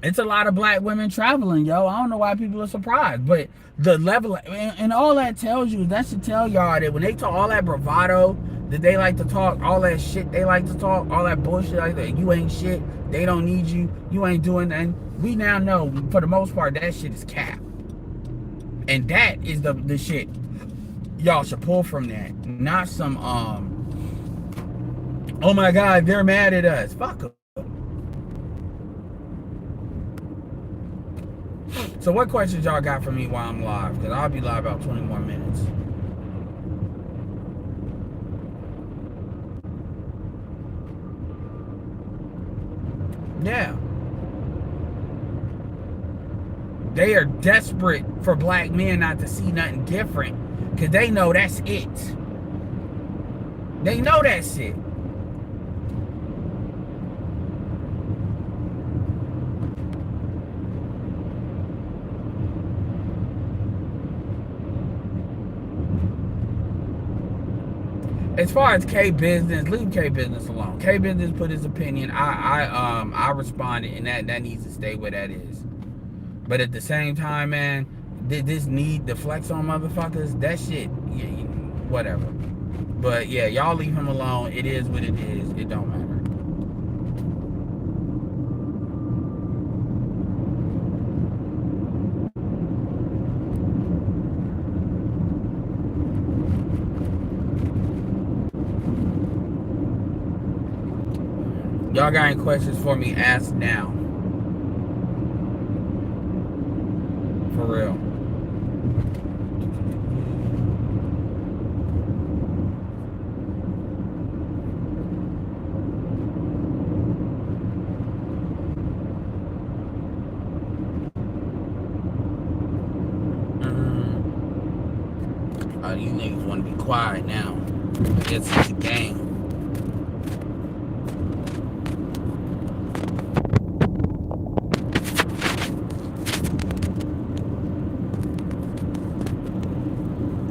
It's a lot of black women traveling, yo. I don't know why people are surprised, but the level, and all that tells you, that should tell y'all that when they talk all that bravado that they like to talk, all that shit they like to talk, all that bullshit like that, you ain't shit, they don't need you, you ain't doing nothing. We now know, for the most part, that shit is cap. And that is the shit y'all should pull from that. Not some, oh my God, they're mad at us. Fuck them. So what questions y'all got for me while I'm live? Because I'll be live about 20 more minutes. Yeah. They are desperate for black men not to see nothing different because they know that's it. They know that's it. As far as K Business, leave K Business alone. K Business put his opinion. I responded, and that needs to stay where that is. But at the same time, man, this need to flex on motherfuckers, that shit, yeah, whatever. But yeah, y'all leave him alone. It is what it is. It don't matter. Y'all got any questions for me? Ask now. For real. These niggas want to be quiet now. I guess it's a game.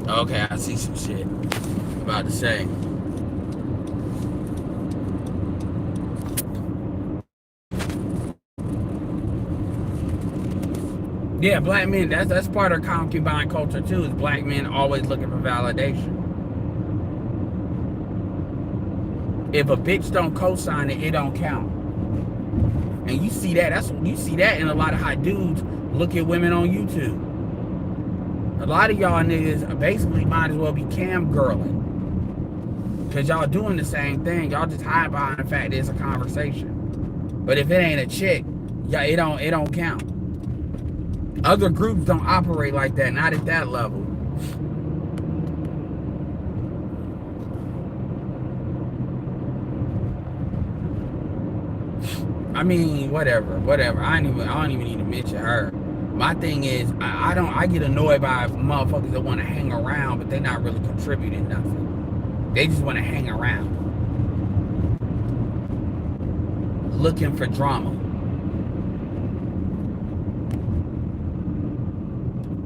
Okay, I see some shit. I'm about to say. Yeah, black men, that's part of concubine culture too, is black men always looking for validation. If a bitch don't co-sign it, it don't count. And you see that, you see that in a lot of hot dudes look at women on YouTube. A lot of y'all niggas basically might as well be cam girling. Cause y'all doing the same thing. Y'all just hide behind the fact that it's a conversation. But if it ain't a chick, yeah, it don't count. Other groups don't operate like that, not at that level. I mean, whatever. I don't even need to mention her. My thing is, I get annoyed by motherfuckers that want to hang around, but they're not really contributing nothing. They just want to hang around, looking for drama.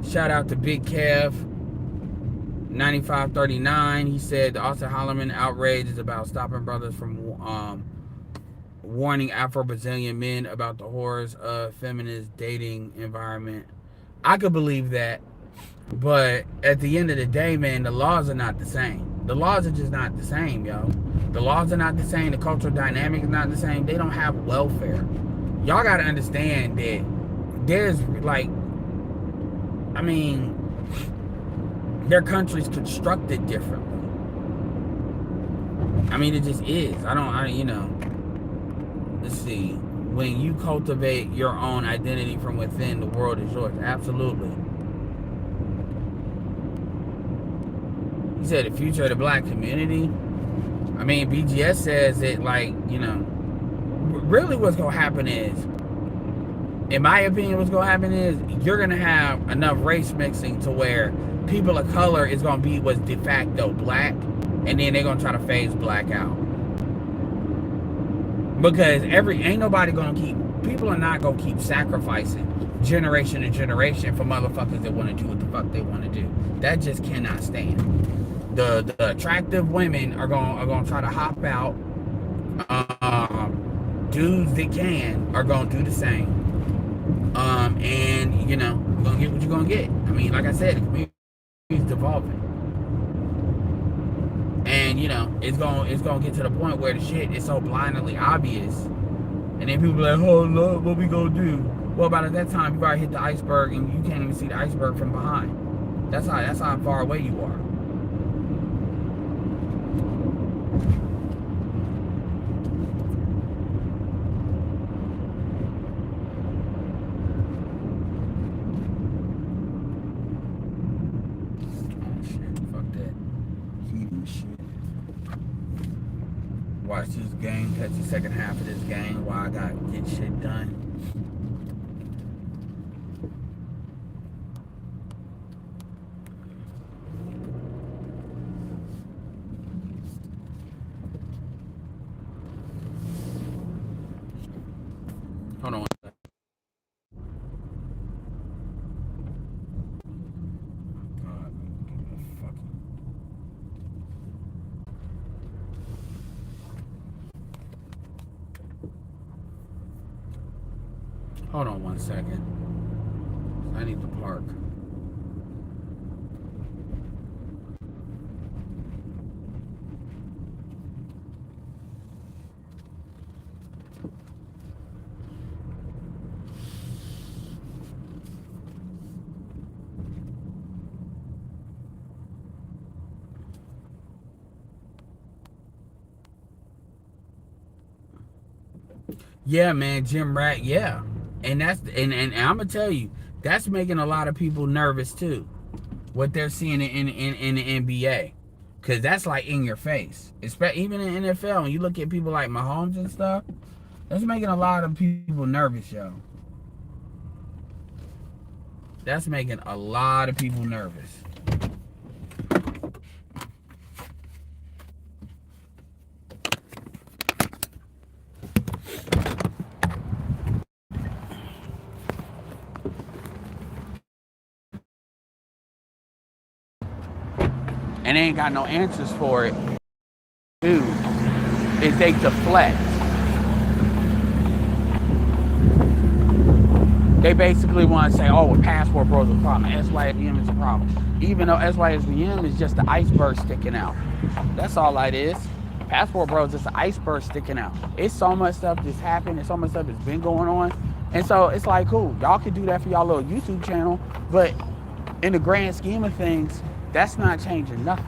Shout out to Big Kev, 9539. He said the Austin Holloman outrage is about stopping brothers from warning Afro-Brazilian men about the horrors of feminist dating environment. I could believe that, but at the end of the day, man, the laws are not the same. The laws are just not the same, yo. The laws are not the same. The cultural dynamic is not the same. They don't have welfare. Y'all gotta understand that there's like, I mean, their country's constructed differently. I mean, it just is. You know, let's see. When you cultivate your own identity from within, the world is yours. Absolutely. He said the future of the black community. I mean, BGS says it like, you know, really what's going to happen is, in my opinion, what's going to happen is you're going to have enough race mixing to where people of color is going to be what's de facto black, and then they're going to try to phase black out. Because ain't nobody going to people are not going to keep sacrificing generation to generation for motherfuckers that want to do what the fuck they want to do. That just cannot stand. The attractive women are going to try to hop out. Dudes that can are going to do the same. And, you know, you're going to get what you're going to get. I mean, like I said, the community is devolving. And, you know, it's going to get to the point where the shit is so blindly obvious. And then people are like, oh, Lord, what we going to do? Well, by that time, you've already hit the iceberg and you can't even see the iceberg from behind. That's how far away you are. Watch this game, catch the second half of this game while I got to get shit done. Hold on one second. Hold on one second. I need to park. Yeah, man, Jim Rat, yeah. And that's and I'm gonna tell you, that's making a lot of people nervous too. What they're seeing in the NBA, because that's like in your face. Especially even in the NFL, when you look at people like Mahomes and stuff, that's making a lot of people nervous, yo. That's making a lot of people nervous. And they ain't got no answers for it. Dude, is they deflect. They basically want to say, oh, well, Passport Bros is a problem. SYSBM is a problem. Even though SYSBM is just the iceberg sticking out. That's all it is. Passport Bros is the iceberg sticking out. It's so much stuff that's happened. There's so much stuff that's been going on. And so it's like, cool. Y'all can do that for y'all little YouTube channel. But in the grand scheme of things, that's not changing nothing.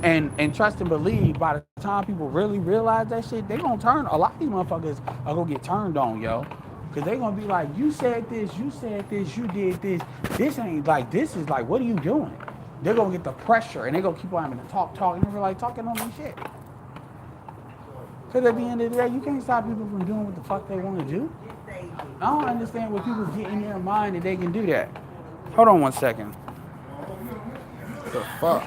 And trust and believe, by the time people really realize that shit, they gonna turn. A lot of these motherfuckers are gonna get turned on, yo. Because they gonna be like, you said this, you did this. This ain't like, this is like, what are you doing? They're gonna get the pressure and they gonna keep on having to talk, and they're like talking on their shit. Because at the end of the day, you can't stop people from doing what the fuck they want to do. I don't understand what people get in their mind that they can do that. Hold on 1 second. What the fuck?